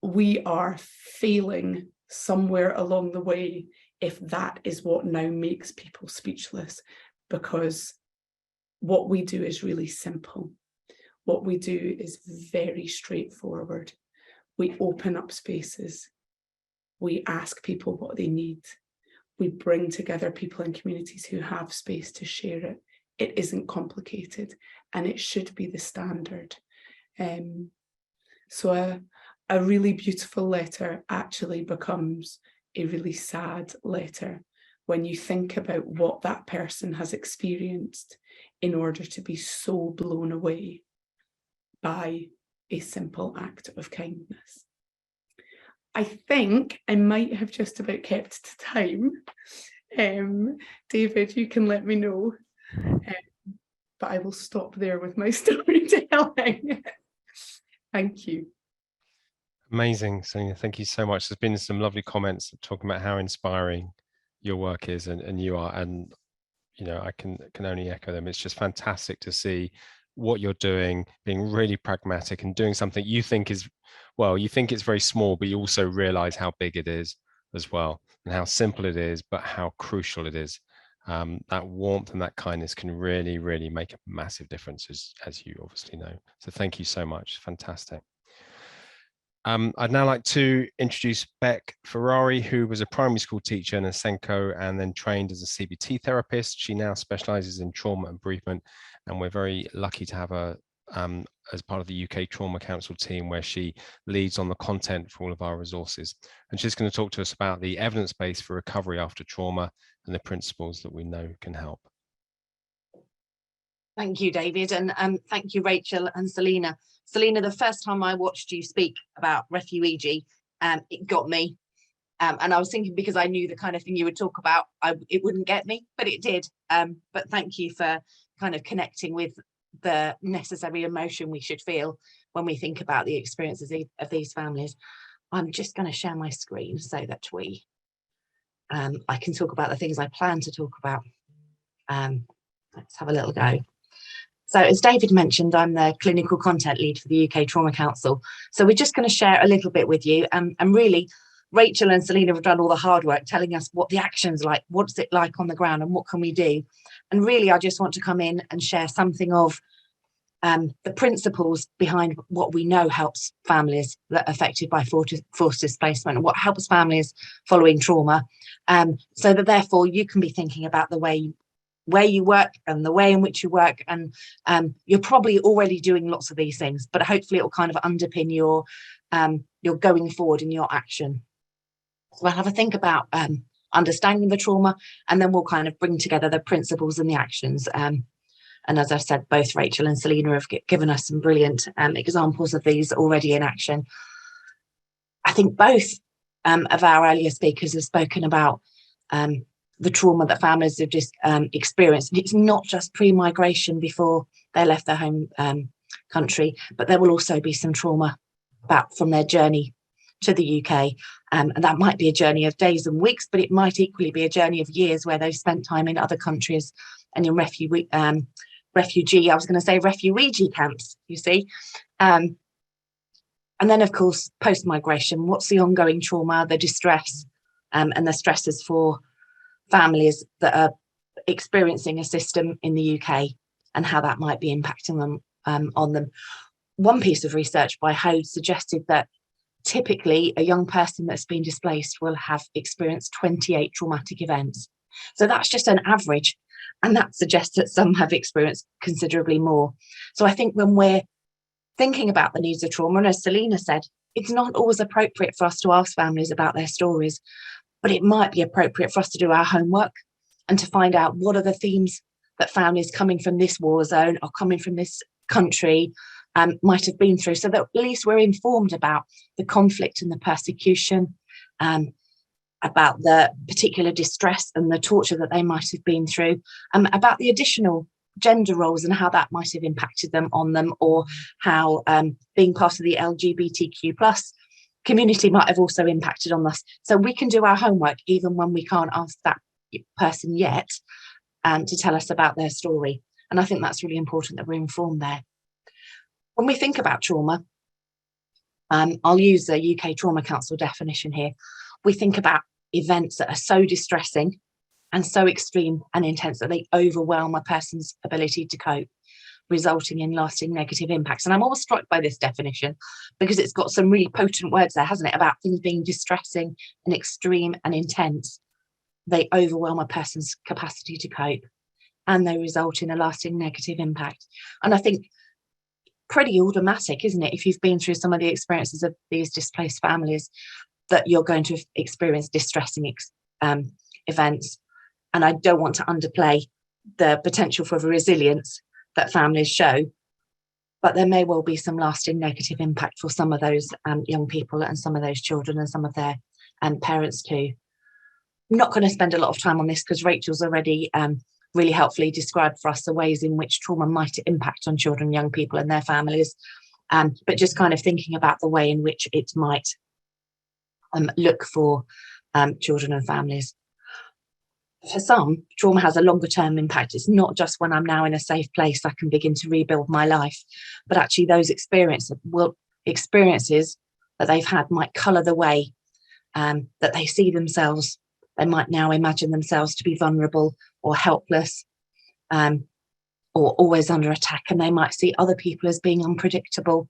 Speaker 3: We are failing somewhere along the way if that is what now makes people speechless, because what we do is really simple. What we do is very straightforward. We open up spaces. We ask people what they need. We bring together people in communities who have space to share it. It isn't complicated, and it should be the standard. So a really beautiful letter actually becomes a really sad letter when you think about what that person has experienced in order to be so blown away by a simple act of kindness. I think I might have just about kept to time. David, you can let me know, but I will stop there with my storytelling. Thank you.
Speaker 1: Amazing, Selina. Thank you so much. There's been some lovely comments talking about how inspiring your work is and you are, and you know, I can only echo them. It's just fantastic to see what you're doing, being really pragmatic and doing something you think is, well, you think it's very small, but you also realize how big it is as well, and how simple it is, but how crucial it is. That warmth and that kindness can really, really make a massive difference, as you obviously know. So thank you so much. Fantastic. I'd now like to introduce Beck Ferrari, who was a primary school teacher in Senko and then trained as a CBT therapist. She now specialises in trauma and bereavement, and we're very lucky to have her as part of the UK Trauma Council team, where she leads on the content for all of our resources. And she's going to talk to us about the evidence base for recovery after trauma and the principles that we know can help.
Speaker 4: Thank you, David, and thank you, Rachel and Selina. Selina, the first time I watched you speak about Refuweegee, it got me. And I was thinking, because I knew the kind of thing you would talk about, it wouldn't get me, but it did. But thank you for kind of connecting with the necessary emotion we should feel when we think about the experiences of these families. I'm just going to share my screen so that I can talk about the things I plan to talk about. Let's have a little go. So as David mentioned, I'm the clinical content lead for the UK Trauma Council. So we're just going to share a little bit with you. And really, Rachel and Selina have done all the hard work telling us what the action's like, what's it like on the ground, and what can we do. And really, I just want to come in and share something of the principles behind what we know helps families that are affected by forced displacement, and what helps families following trauma, so that therefore you can be thinking about the way where you work and the way in which you work, and you're probably already doing lots of these things, but hopefully it will kind of underpin your going forward in your action. So we'll have a think about understanding the trauma, and then we'll kind of bring together the principles and the actions. And as I said, both Rachel and Selina have given us some brilliant examples of these already in action. I think both of our earlier speakers have spoken about the trauma that families have just experienced. It's not just pre-migration before they left their home country, but there will also be some trauma from their journey to the UK. And that might be a journey of days and weeks, but it might equally be a journey of years where they've spent time in other countries and in refugeegee camps, you see. And then, of course, post-migration, what's the ongoing trauma, the distress, and the stresses for families that are experiencing a system in the UK, and how that might be impacting them on them. One piece of research by Hode suggested that typically a young person that's been displaced will have experienced 28 traumatic events. So that's just an average, and that suggests that some have experienced considerably more. So I think when we're thinking about the needs of trauma, and as Selina said, it's not always appropriate for us to ask families about their stories, but it might be appropriate for us to do our homework and to find out what are the themes that families coming from this war zone or coming from this country might have been through, so that at least we're informed about the conflict and the persecution, about the particular distress and the torture that they might have been through, about the additional gender roles and how that might have impacted them on them, or how being part of the LGBTQ plus community might have also impacted on us. So we can do our homework even when we can't ask that person yet to tell us about their story. And I think that's really important that we're informed there. When we think about trauma, I'll use the UK Trauma Council definition here. We think about events that are so distressing and so extreme and intense that they overwhelm a person's ability to cope, resulting in lasting negative impacts. And I'm always struck by this definition because it's got some really potent words there, hasn't it, about things being distressing and extreme and intense. They overwhelm a person's capacity to cope, and they result in a lasting negative impact. And I think pretty automatic, isn't it, if you've been through some of the experiences of these displaced families, that you're going to experience distressing events. And I don't want to underplay the potential for resilience that families show, but there may well be some lasting negative impact for some of those young people and some of those children and some of their parents too. I'm not going to spend a lot of time on this because Rachel's already really helpfully described for us the ways in which trauma might impact on children, young people and their families, but just kind of thinking about the way in which it might look for children and families. For some, trauma has a longer term impact. It's not just when I'm now in a safe place, I can begin to rebuild my life, but actually those experiences that they've had might colour the way that they see themselves. They might now imagine themselves to be vulnerable or helpless, or always under attack, and they might see other people as being unpredictable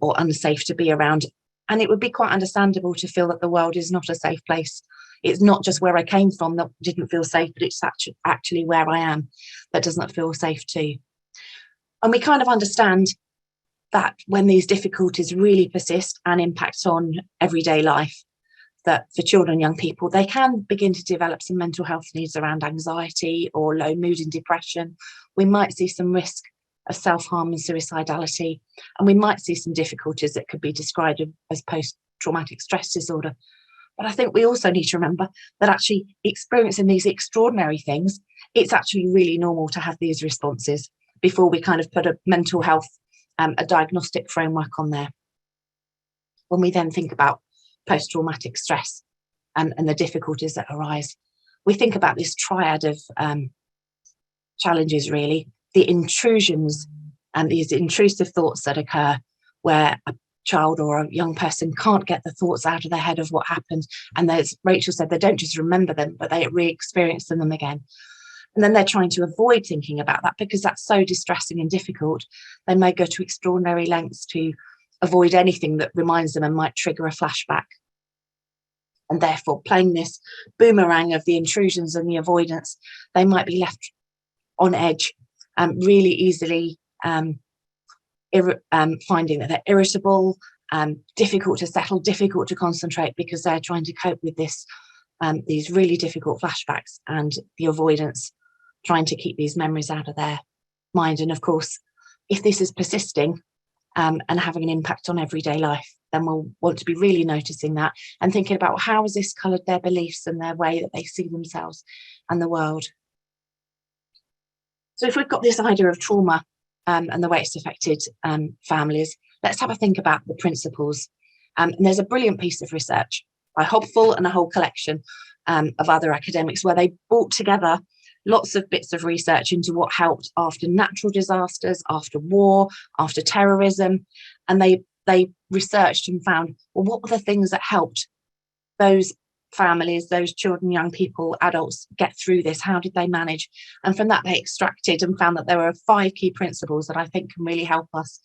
Speaker 4: or unsafe to be around. And it would be quite understandable to feel that the world is not a safe place. It's not just where I came from that didn't feel safe, but it's actually where I am that doesn't feel safe too. And we kind of understand that when these difficulties really persist and impact on everyday life, that for children and young people, they can begin to develop some mental health needs around anxiety or low mood and depression. We might see some risk of self-harm and suicidality, and we might see some difficulties that could be described as post-traumatic stress disorder. But I think we also need to remember that actually experiencing these extraordinary things, it's actually really normal to have these responses before we kind of put a mental health, a diagnostic framework on there. When we then think about post-traumatic stress and the difficulties that arise, we think about this triad of challenges, really. The intrusions and these intrusive thoughts that occur where a child or a young person can't get the thoughts out of their head of what happened. And as Rachel said, they don't just remember them, but they re-experience them again. And then they're trying to avoid thinking about that because that's so distressing and difficult. They may go to extraordinary lengths to avoid anything that reminds them and might trigger a flashback. And therefore, playing this boomerang of the intrusions and the avoidance, they might be left on edge, really easily finding that they're irritable, difficult to settle, difficult to concentrate because they're trying to cope with this, these really difficult flashbacks and the avoidance, trying to keep these memories out of their mind. And of course, if this is persisting and having an impact on everyday life, then we'll want to be really noticing that and thinking about how has this coloured their beliefs and their way that they see themselves and the world. So if we've got this idea of trauma and the way it's affected families, let's have a think about the principles. And there's a brilliant piece of research by Hopful and a whole collection of other academics where they brought together lots of bits of research into what helped after natural disasters, after war, after terrorism. And they researched and found, well, what were the things that helped those families, those children, young people, adults get through this? How did they manage? And from that, they extracted and found that there are 5 key principles that I think can really help us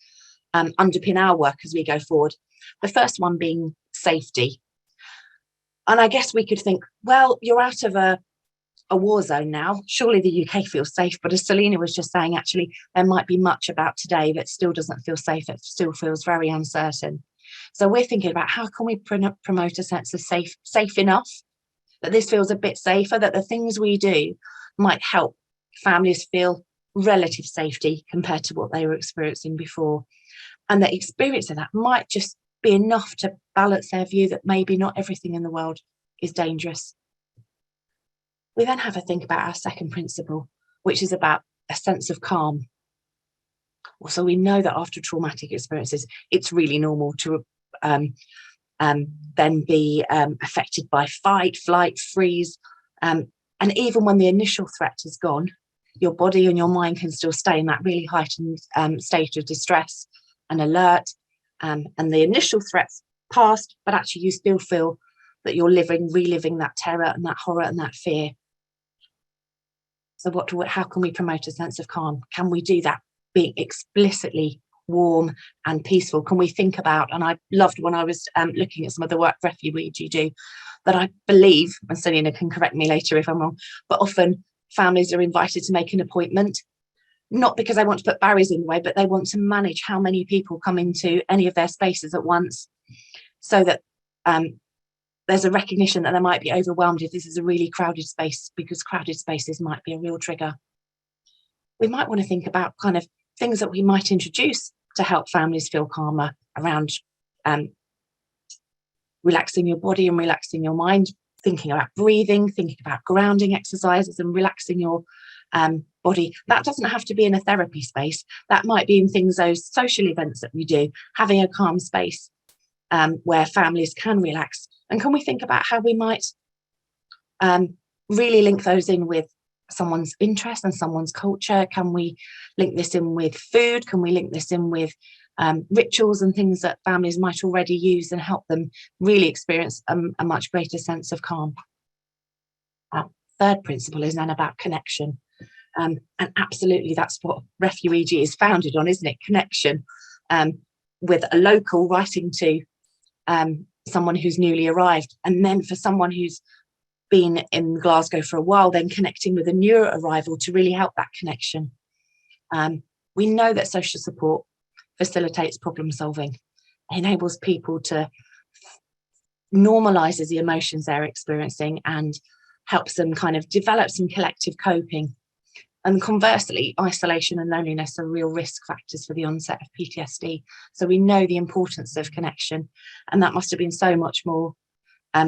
Speaker 4: underpin our work as we go forward. The first one being safety. And I guess we could think, well, you're out of a war zone now. Surely the UK feels safe. But as Selina was just saying, actually, there might be much about today that still doesn't feel safe. It still feels very uncertain. So we're thinking about how can we promote a sense of safe enough, that this feels a bit safer, that the things we do might help families feel relative safety compared to what they were experiencing before. And the experience of that might just be enough to balance their view that maybe not everything in the world is dangerous. We then have a think about our second principle, which is about a sense of calm. So we know that after traumatic experiences, it's really normal to then be affected by fight, flight, freeze. And even when the initial threat is gone, your body and your mind can still stay in that really heightened state of distress and alert. And the initial threat's passed, but actually you still feel that you're reliving that terror and that horror and that fear. So how can we promote a sense of calm? Can we do that being explicitly warm and peaceful? Can we think about, and I loved when I was looking at some of the work Refuweegee do, that I believe, and Selina can correct me later if I'm wrong, but often families are invited to make an appointment, not because they want to put barriers in the way, but they want to manage how many people come into any of their spaces at once, so that there's a recognition that they might be overwhelmed if this is a really crowded space, because crowded spaces might be a real trigger. We might want to think about kind of things that we might introduce to help families feel calmer around relaxing your body and relaxing your mind, thinking about breathing, thinking about grounding exercises and relaxing your body. That doesn't have to be in a therapy space. That might be in those social events that we do, having a calm space where families can relax. And can we think about how we might really link those in with someone's interest and someone's culture? Can we link this in with food? Can we link this in with rituals and things that families might already use and help them really experience a much greater sense of calm? Third principle is then about connection. And absolutely, that's what Refuweegee is founded on, isn't it? Connection, with a local writing to someone who's newly arrived, and then for someone who's been in Glasgow for a while, then connecting with a new arrival to really help that connection. We know that social support facilitates problem solving, enables people to normalizes the emotions they're experiencing and helps them kind of develop some collective coping. And conversely, isolation and loneliness are real risk factors for the onset of PTSD. So we know the importance of connection, and that must have been so much more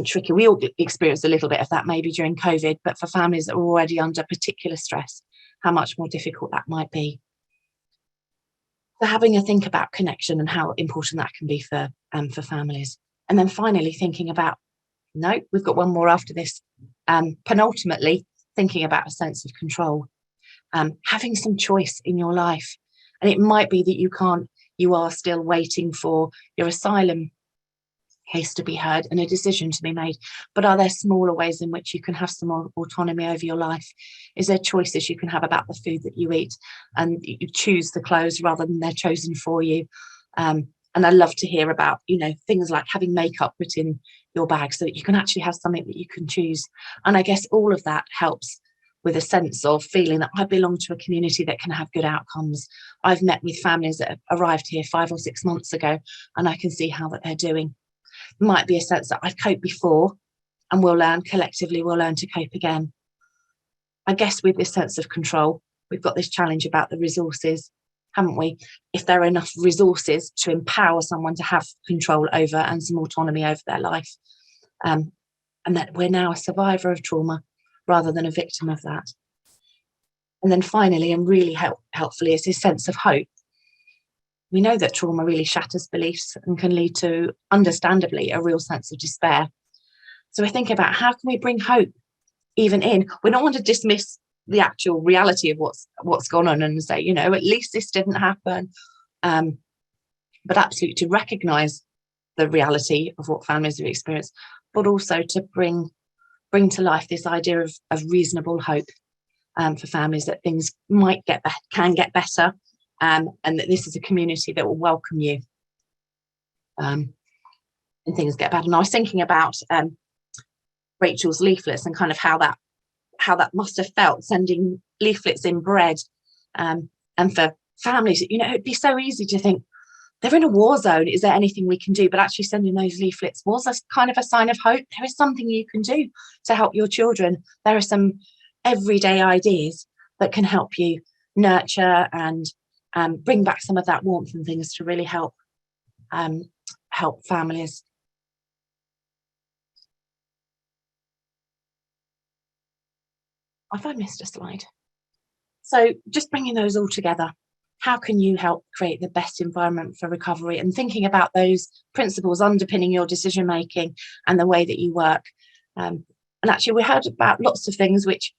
Speaker 4: tricky. We all experienced a little bit of that maybe during COVID, but for families that are already under particular stress, how much more difficult that might be. So having a think about connection and how important that can be for families. And then finally thinking about, no, we've got one more after this, penultimately thinking about a sense of control, having some choice in your life. And it might be that you are still waiting for your asylum case to be heard and a decision to be made, but are there smaller ways in which you can have some more autonomy over your life? Is there choices you can have about the food that you eat, and you choose the clothes rather than they're chosen for you? And I love to hear about, things like having makeup put in your bag so that you can actually have something that you can choose. And I guess all of that helps with a sense of feeling that I belong to a community that can have good outcomes. I've met with families that have arrived here 5 or 6 months ago, and I can see how that they're doing. Might be a sense that I've coped before, and we'll learn to cope again. I guess with this sense of control, we've got this challenge about the resources, haven't we? If there are enough resources to empower someone to have control over and some autonomy over their life, and that we're now a survivor of trauma rather than a victim of that. And then finally, and really helpfully, is this sense of hope. We know that trauma really shatters beliefs and can lead to, understandably, a real sense of despair. So we think about how can we bring hope even in. We don't want to dismiss the actual reality of what's gone on and say, at least this didn't happen. But absolutely to recognise the reality of what families have experienced, but also to bring to life this idea of reasonable hope for families, that things can get better. And that this is a community that will welcome you and things get better. And I was thinking about Rachel's leaflets and kind of how that must have felt, sending leaflets in bread, and for families, it'd be so easy to think they're in a war zone. Is there anything we can do? But actually sending those leaflets was a kind of a sign of hope. There is something you can do to help your children. There are some everyday ideas that can help you nurture and bring back some of that warmth and things to really help families. Have I missed a slide? So just bringing those all together, how can you help create the best environment for recovery, and thinking about those principles underpinning your decision making and the way that you work. And actually we heard about lots of things which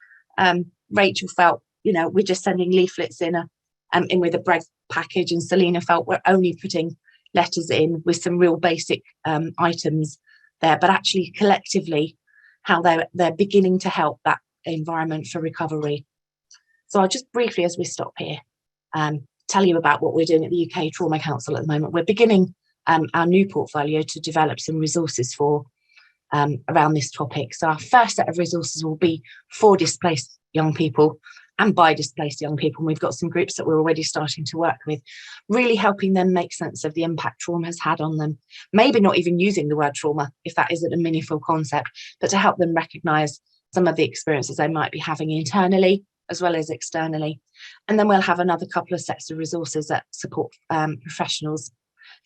Speaker 4: Rachel felt, we're just sending leaflets in with a bread package, and Selina felt we're only putting letters in with some real basic items there, but actually collectively how they're beginning to help that environment for recovery. So I'll just briefly, as we stop here, tell you about what we're doing at the UK Trauma Council at the moment. We're beginning our new portfolio to develop some resources for around this topic. So our first set of resources will be for displaced young people and by displaced young people. And we've got some groups that we're already starting to work with, really helping them make sense of the impact trauma has had on them. Maybe not even using the word trauma, if that isn't a meaningful concept, but to help them recognise some of the experiences they might be having internally as well as externally. And then we'll have another couple of sets of resources that support professionals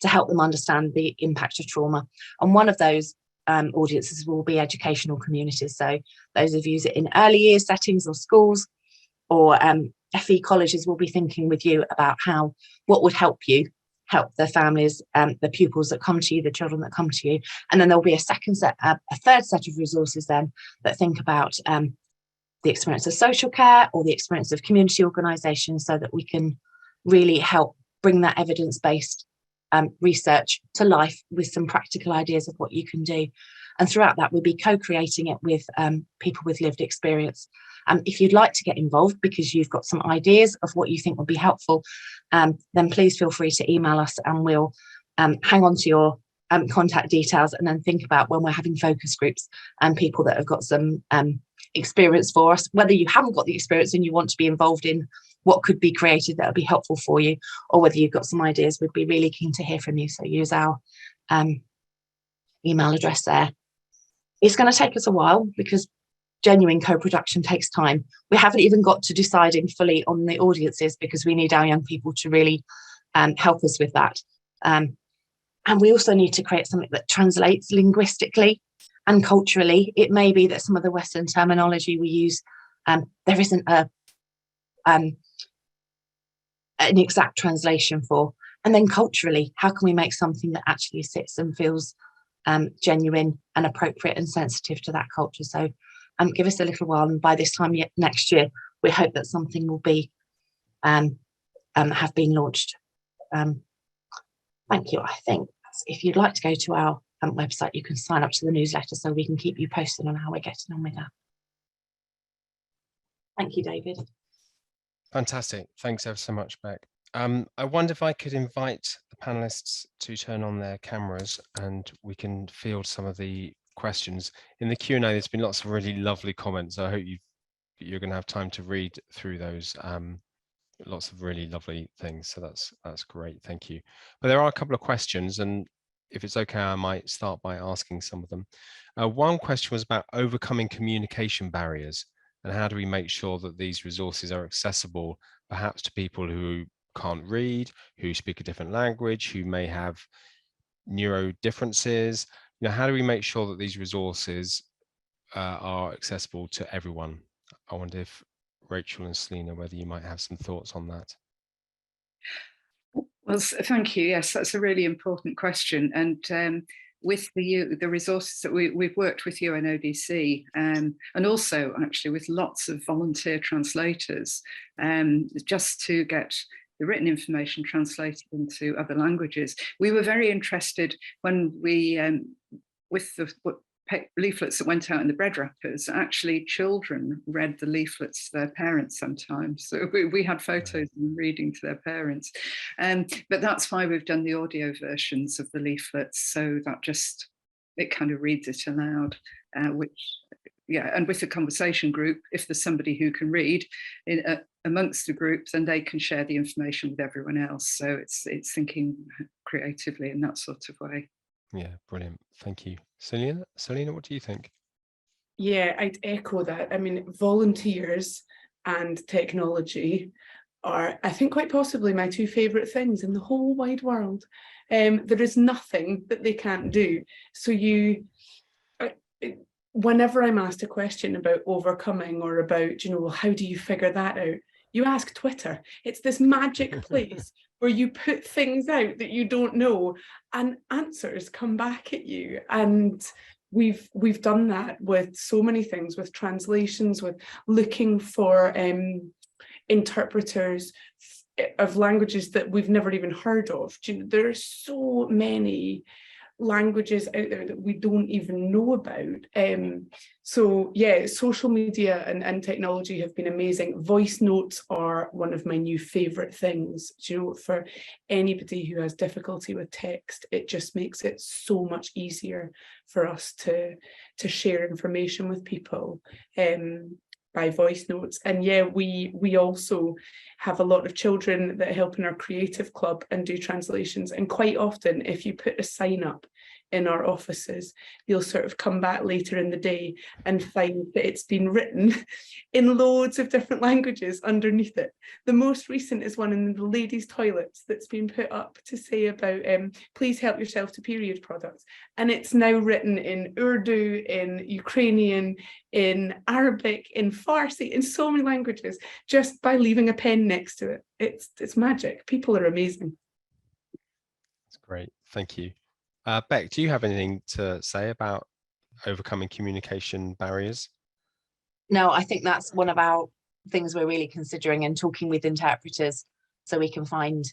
Speaker 4: to help them understand the impact of trauma. And one of those audiences will be educational communities. So those of you in early years settings or schools or FE colleges will be thinking with you about what would help the families, the pupils that come to you, the children that come to you. And then there'll be a third set of resources then that think about the experience of social care or the experience of community organisations, so that we can really help bring that evidence-based research to life with some practical ideas of what you can do. And throughout that, we'll be co-creating it with people with lived experience. If you'd like to get involved because you've got some ideas of what you think would be helpful, then please feel free to email us, and we'll hang on to your contact details, and then think about when we're having focus groups and people that have got some experience for us, whether you haven't got the experience and you want to be involved in what could be created that would be helpful for you, or whether you've got some ideas, we'd be really keen to hear from you. So use our email address there. It's going to take us a while because genuine co-production takes time. We haven't even got to deciding fully on the audiences because we need our young people to really help us with that. And we also need to create something that translates linguistically and culturally. It may be that some of the Western terminology we use, there isn't an exact translation for. And then culturally, how can we make something that actually sits and feels genuine and appropriate and sensitive to that culture? So give us a little while, and by this time next year, we hope that something will be have been launched. Thank you. I think if you'd like to go to our website, you can sign up to the newsletter so we can keep you posted on how we're getting on with that. Thank you, David.
Speaker 1: Fantastic. Thanks ever so much, Beck. I wonder if I could invite the panelists to turn on their cameras and we can field some of the questions. In the Q&A, there's been lots of really lovely comments. I hope you're going to have time to read through those. Lots of really lovely things. So that's great. Thank you. But there are a couple of questions, and if it's okay, I might start by asking some of them. One question was about overcoming communication barriers and how do we make sure that these resources are accessible, perhaps to people who can't read, who speak a different language, who may have neuro differences. You know, how do we make sure that these resources are accessible to everyone? I wonder if Rachel and Selina, whether you might have some thoughts on that.
Speaker 2: Well, thank you. Yes, that's a really important question. And with the resources that we've worked with UNODC and also actually with lots of volunteer translators, just to get the written information translated into other languages. We were very interested when we, with the leaflets that went out in the bread wrappers, actually children read the leaflets to their parents sometimes. So we had photos of them reading to their parents. But that's why we've done the audio versions of the leaflets, so that just, it kind of reads it aloud, and with the conversation group, if there's somebody who can read amongst the group, then they can share the information with everyone else. So it's thinking creatively in that sort of way.
Speaker 1: Yeah, brilliant. Thank you. Selina, what do you think?
Speaker 3: Yeah, I'd echo that. I mean, volunteers and technology are, I think, quite possibly my two favourite things in the whole wide world. There is nothing that they can't do. So whenever I'm asked a question about overcoming or about, well, how do you figure that out? You ask Twitter. It's this magic place where you put things out that you don't know and answers come back at you. And we've done that with so many things, with translations, with looking for interpreters of languages that we've never even heard of. There are so many languages out there that we don't even know about. So yeah, social media and technology have been amazing. Voice notes are one of my new favorite things. For anybody who has difficulty with text, it just makes it so much easier for us to share information with people by voice notes. And yeah, we also have a lot of children that help in our creative club and do translations. And quite often, if you put a sign up in our offices, you'll sort of come back later in the day and find that it's been written in loads of different languages underneath it. The most recent is one in the ladies' toilets that's been put up to say about please help yourself to period products. And it's now written in Urdu, in Ukrainian, in Arabic, in Farsi, in so many languages, just by leaving a pen next to it. It's magic. People are amazing.
Speaker 1: That's great. Thank you. Beck, do you have anything to say about overcoming communication barriers?
Speaker 4: No, I think that's one of our things we're really considering and talking with interpreters so we can find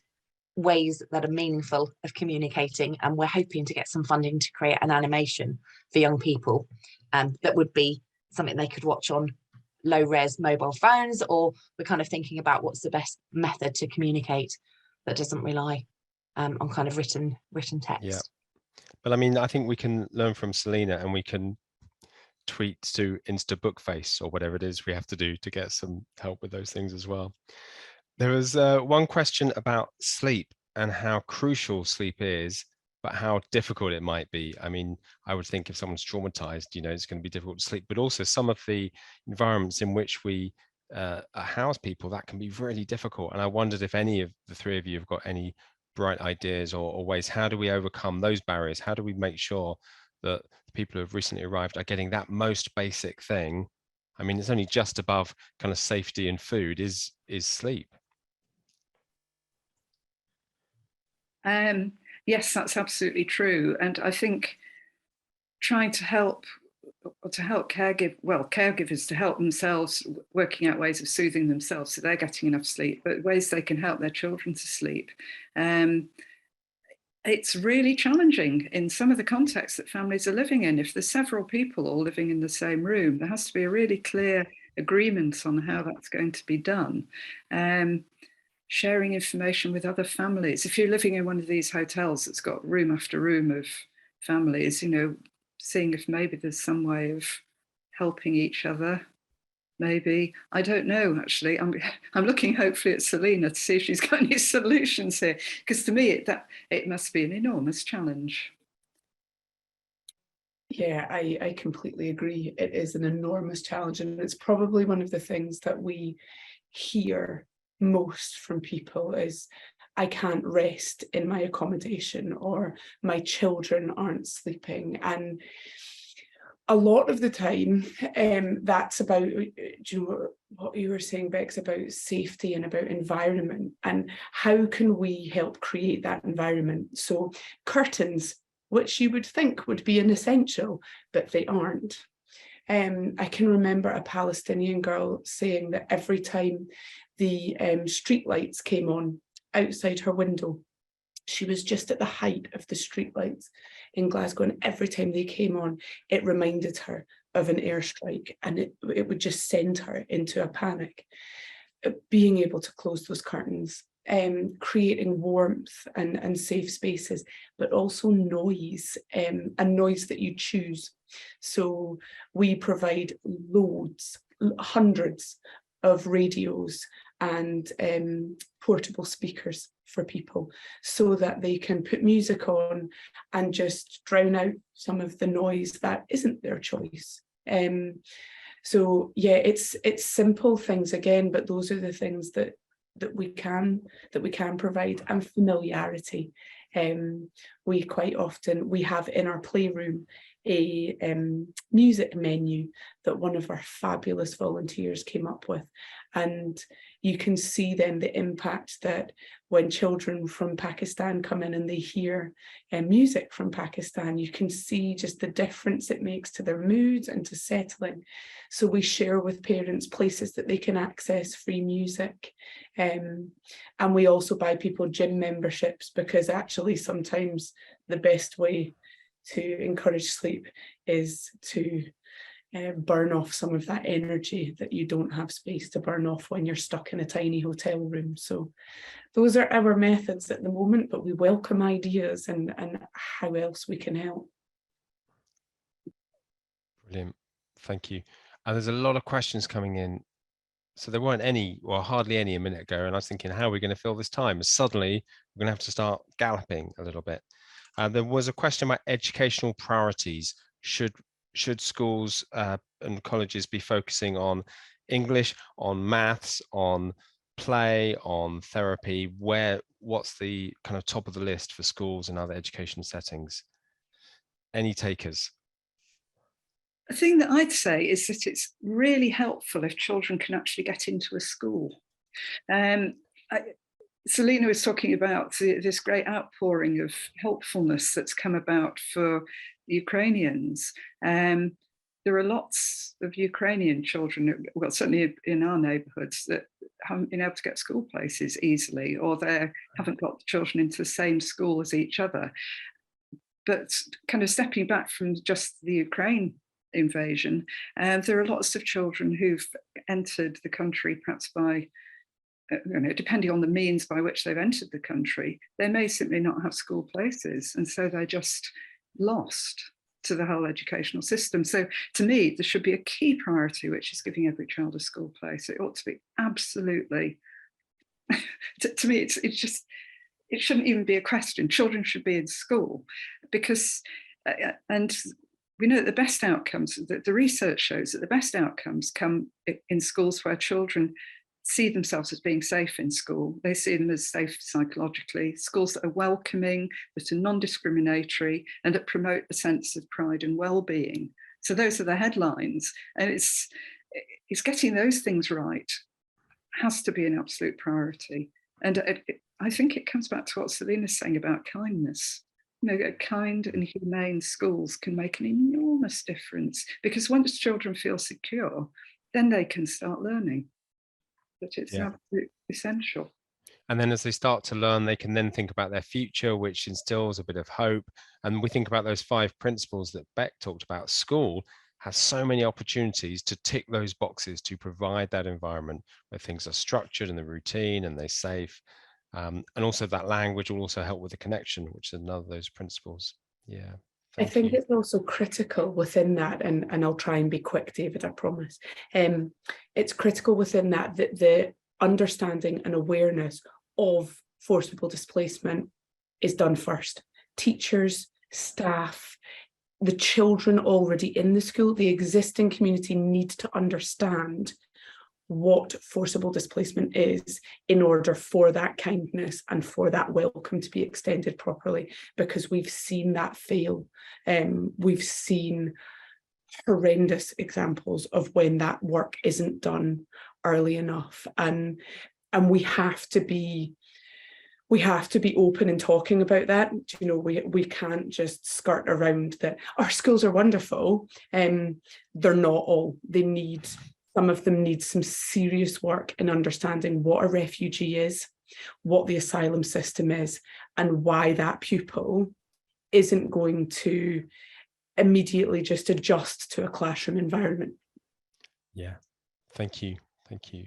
Speaker 4: ways that are meaningful of communicating. And we're hoping to get some funding to create an animation for young people that would be something they could watch on low-res mobile phones, or we're kind of thinking about what's the best method to communicate that doesn't rely on kind of written text.
Speaker 1: Yeah. But I mean, I think we can learn from Selina, and we can tweet to Insta Bookface or whatever it is we have to do to get some help with those things as well. There was one question about sleep and how crucial sleep is, but how difficult it might be. I mean, I would think if someone's traumatized, you know, it's going to be difficult to sleep, but also some of the environments in which we house people, that can be really difficult. And I wondered if any of the three of you have got any bright ideas or ways. How do we overcome those barriers? How do we make sure that the people who have recently arrived are getting that most basic thing? I mean, it's only just above kind of safety and food is sleep.
Speaker 2: Yes, that's absolutely true. And I think trying to help caregivers to help themselves, working out ways of soothing themselves so they're getting enough sleep, but ways they can help their children to sleep. It's really challenging in some of the contexts that families are living in. If there's several people all living in the same room, there has to be a really clear agreement on how that's going to be done. Sharing information with other families. If you're living in one of these hotels that's got room after room of families, you know, seeing if maybe there's some way of helping each other. Maybe, I don't know, actually. I'm looking hopefully at Selina to see if she's got any solutions here, because to me it must be an enormous challenge.
Speaker 3: Yeah, I completely agree. It is an enormous challenge, and it's probably one of the things that we hear most from people is, I can't rest in my accommodation, or my children aren't sleeping. And a lot of the time, that's about, you know, what you were saying, Bex, about safety and about environment, and how can we help create that environment? So curtains, which you would think would be an essential, but they aren't. I can remember a Palestinian girl saying that every time the street lights came on outside her window, she was just at the height of the street lights in Glasgow, and every time they came on, it reminded her of an airstrike, and it would just send her into a panic. Being able to close those curtains, creating warmth and safe spaces, but also noise, and noise that you choose. So we provide loads, hundreds of radios and portable speakers for people, so that they can put music on and just drown out some of the noise that isn't their choice. So yeah, it's simple things again, but those are the things that we can provide. And familiarity. We quite often, we have in our playroom a music menu that one of our fabulous volunteers came up with, and you can see then the impact that when children from Pakistan come in and they hear music from Pakistan, you can see just the difference it makes to their moods and to settling. So we share with parents places that they can access free music, and we also buy people gym memberships, because actually sometimes the best way to encourage sleep is to burn off some of that energy that you don't have space to burn off when you're stuck in a tiny hotel room. So those are our methods at the moment, but we welcome ideas and how else we can help.
Speaker 1: Brilliant, thank you. And there's a lot of questions coming in. So there weren't any, well, hardly any a minute ago, and I was thinking, how are we going to fill this time? And suddenly we're going to have to start galloping a little bit. There was a question about educational priorities. Should schools and colleges be focusing on English, on maths, on play, on therapy? What's the kind of top of the list for schools and other education settings? Any takers?
Speaker 2: The thing that I'd say is that it's really helpful if children can actually get into a school. Selina was talking about this great outpouring of helpfulness that's come about for Ukrainians. There are lots of Ukrainian children, well, certainly in our neighbourhoods, that haven't been able to get school places easily, or they haven't got the children into the same school as each other. But kind of stepping back from just the Ukraine invasion, there are lots of children who've entered the country perhaps by, depending on the means by which they've entered the country, they may simply not have school places. And so they're just lost to the whole educational system. So to me, there should be a key priority, which is giving every child a school place. It ought to be absolutely, to me, it's just, it shouldn't even be a question. Children should be in school because, and we know that the best outcomes, the research shows that the best outcomes come in schools where children see themselves as being safe in school. They see them as safe psychologically, schools that are welcoming, that are non-discriminatory, and that promote a sense of pride and well-being. So those are the headlines. And it's getting those things right has to be an absolute priority. And I think it comes back to what Selina's saying about kindness. You know, kind and humane schools can make an enormous difference, because once children feel secure, then they can start learning. But it's absolutely essential.
Speaker 1: And then as they start to learn, they can then think about their future, which instills a bit of hope. And we think about those 5 principles that Beck talked about. School has so many opportunities to tick those boxes, to provide that environment where things are structured and the routine and they're safe. And also that language will also help with the connection, which is another of those principles. Yeah.
Speaker 3: I think it's also critical within that, and I'll try and be quick, David, I promise. It's critical within that the understanding and awareness of forcible displacement is done first. Teachers, staff, the children already in the school, the existing community need to understand what forcible displacement is in order for that kindness and for that welcome to be extended properly, because we've seen that fail. We've seen horrendous examples of when that work isn't done early enough, and we have to be open in talking about that. You know, we can't just skirt around that. Our schools are wonderful, they're not all. Some of them need some serious work in understanding what a refugee is, what the asylum system is, and why that pupil isn't going to immediately just adjust to a classroom environment.
Speaker 1: Yeah, thank you. Thank you.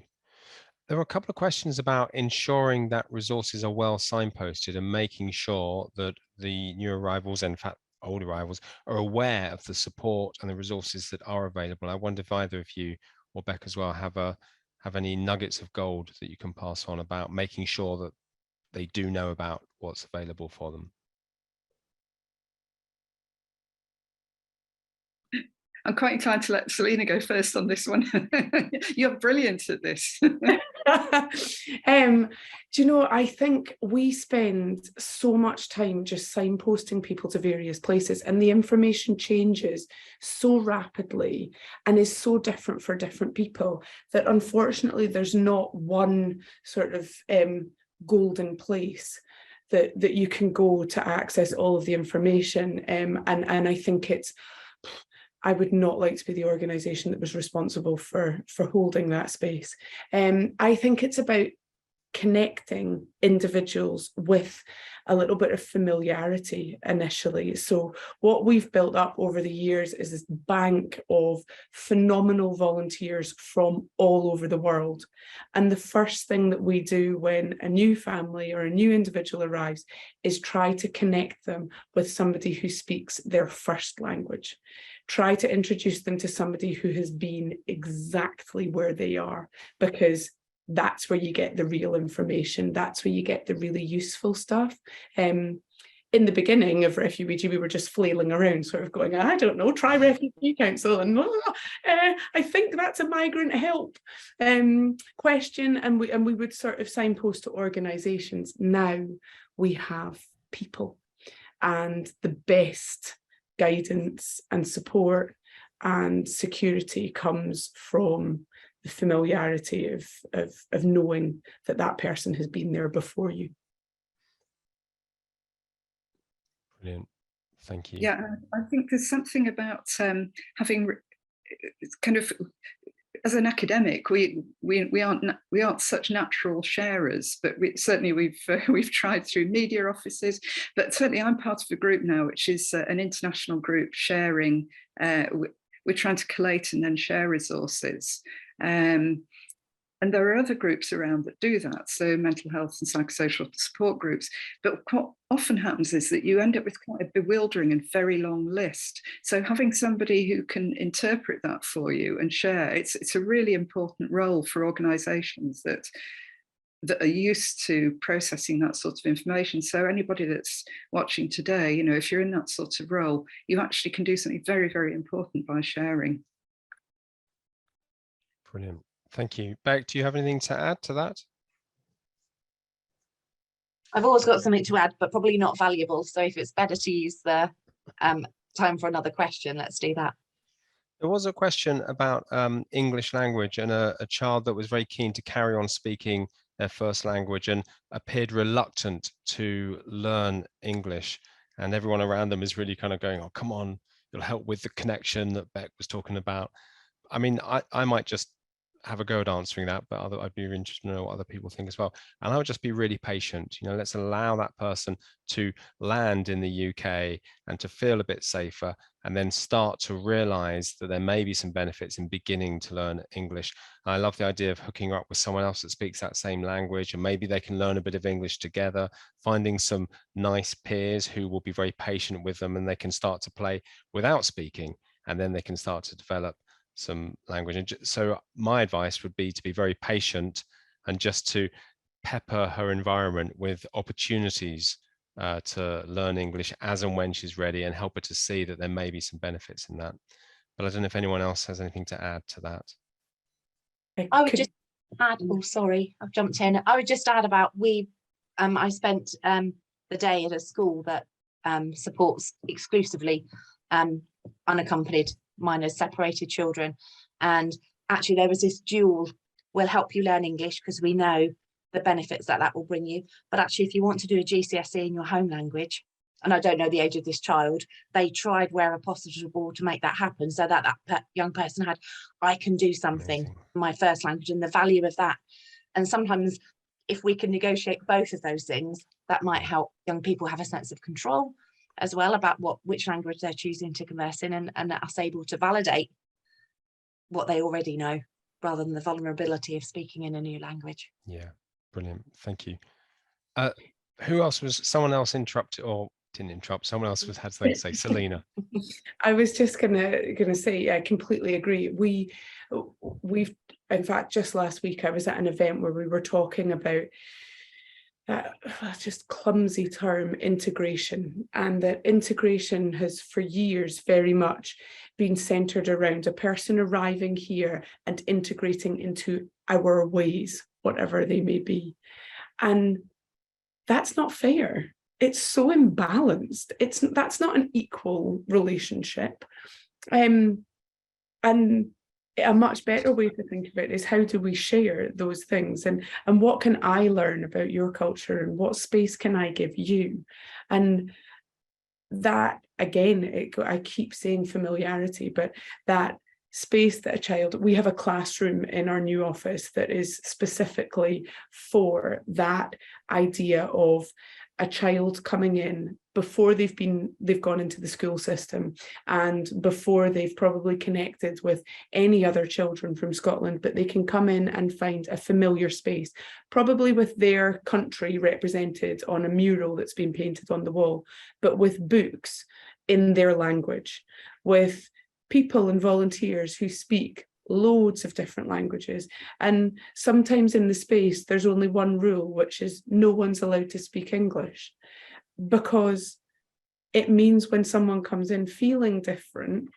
Speaker 1: There were a couple of questions about ensuring that resources are well signposted and making sure that the new arrivals, and in fact, old arrivals, are aware of the support and the resources that are available. I wonder if either of you or Beck as well have any nuggets of gold that you can pass on about making sure that they do know about what's available for them.
Speaker 2: I'm quite inclined to let Selina go first on this one. You're brilliant at this.
Speaker 3: Do you know, I think we spend so much time just signposting people to various places, and the information changes so rapidly and is so different for different people that unfortunately there's not one sort of golden place that you can go to access all of the information. And I think I would not like to be the organisation that was responsible for holding that space. I think it's about connecting individuals with a little bit of familiarity initially. So what we've built up over the years is this bank of phenomenal volunteers from all over the world. And the first thing that we do when a new family or a new individual arrives is try to connect them with somebody who speaks their first language. Try to introduce them to somebody who has been exactly where they are, because that's where you get the real information. That's where you get the really useful stuff. In the beginning of Refuweegee, we were just flailing around, sort of going, I don't know, try Refugee Council, and I think that's a migrant help question, and we would sort of signpost to organisations. Now we have people, and the best guidance and support and security comes from the familiarity of knowing that that person has been there before you.
Speaker 1: Brilliant, thank you.
Speaker 2: Yeah, I think there's something about having kind of, as an academic, we aren't such natural sharers, but we've tried through media offices. But certainly, I'm part of a group now, which is an international group sharing. We're trying to collate and then share resources, and And there are other groups around that do that, so mental health and psychosocial support groups. But what often happens is that you end up with quite a bewildering and very long list. So having somebody who can interpret that for you and share, it's a really important role for organisations that are used to processing that sort of information. So anybody that's watching today, you know, if you're in that sort of role, you actually can do something very, very important by sharing.
Speaker 1: Brilliant. Thank you. Beck, do you have anything to add to that?
Speaker 4: I've always got something to add, but probably not valuable. So if it's better to use the time for another question, let's do that.
Speaker 1: There was a question about English language and a child that was very keen to carry on speaking their first language and appeared reluctant to learn English. And everyone around them is really kind of going, oh, come on, it'll help with the connection that Beck was talking about. I mean, I might just have a go at answering that, but I'd be interested to know what other people think as well. And I would just be really patient. You know, let's allow that person to land in the UK and to feel a bit safer, and then start to realize that there may be some benefits in beginning to learn English. And I love the idea of hooking her up with someone else that speaks that same language, and maybe they can learn a bit of English together, finding some nice peers who will be very patient with them, and they can start to play without speaking, and then they can start to develop some language. And so my advice would be to be very patient and just to pepper her environment with opportunities to learn English as and when she's ready, and help her to see that there may be some benefits in that. But I don't know if anyone else has anything to add to that.
Speaker 4: I would just add, oh sorry, I've jumped in. I would just add about I spent the day at a school that supports exclusively unaccompanied minors, separated children, and actually there was this dual, we'll help you learn English because we know the benefits that will bring you, but actually if you want to do a GCSE in your home language, and I don't know the age of this child, they tried where possible to make that happen, so that young person had, I can do something in my first language, and the value of that. And sometimes if we can negotiate both of those things, that might help young people have a sense of control as well about which language they're choosing to converse in, and us able to validate what they already know rather than the vulnerability of speaking in a new language.
Speaker 1: Yeah, brilliant. Thank you. Who else was, someone else interrupted or didn't interrupt, someone else had something to say. Selina.
Speaker 3: I was just gonna say, I completely agree. We've in fact, just last week I was at an event where we were talking about just clumsy term, integration, and that integration has for years very much been centered around a person arriving here and integrating into our ways, whatever they may be. And that's not fair. It's so imbalanced. That's not an equal relationship. And a much better way to think about it is, how do we share those things, and what can I learn about your culture, and what space can I give you? And that, again, I keep saying familiarity, but that space that a child, we have a classroom in our new office that is specifically for that idea of a child coming in before they've gone into the school system, and before they've probably connected with any other children from Scotland, but they can come in and find a familiar space, probably with their country represented on a mural that's been painted on the wall, but with books in their language, with people and volunteers who speak loads of different languages. And sometimes in the space there's only one rule, which is no one's allowed to speak English, because it means when someone comes in feeling different,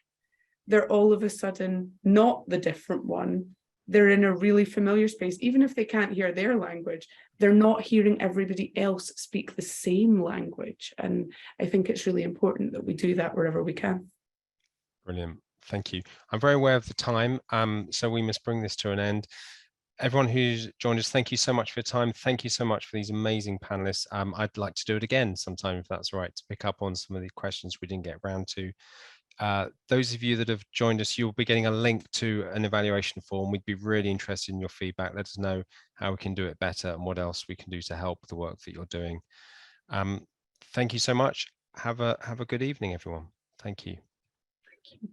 Speaker 3: they're all of a sudden not the different one. They're in a really familiar space. Even if they can't hear their language, they're not hearing everybody else speak the same language. And I think it's really important that we do that wherever we can.
Speaker 1: Brilliant. Thank you. I'm very aware of the time, so we must bring this to an end. Everyone who's joined us, thank you so much for your time. Thank you so much for these amazing panelists. I'd like to do it again sometime, if that's all right, to pick up on some of the questions we didn't get around to. Those of you that have joined us, you'll be getting a link to an evaluation form. We'd be really interested in your feedback. Let us know how we can do it better and what else we can do to help the work that you're doing. Thank you so much. Have a good evening, everyone. Thank you.
Speaker 2: Thank you.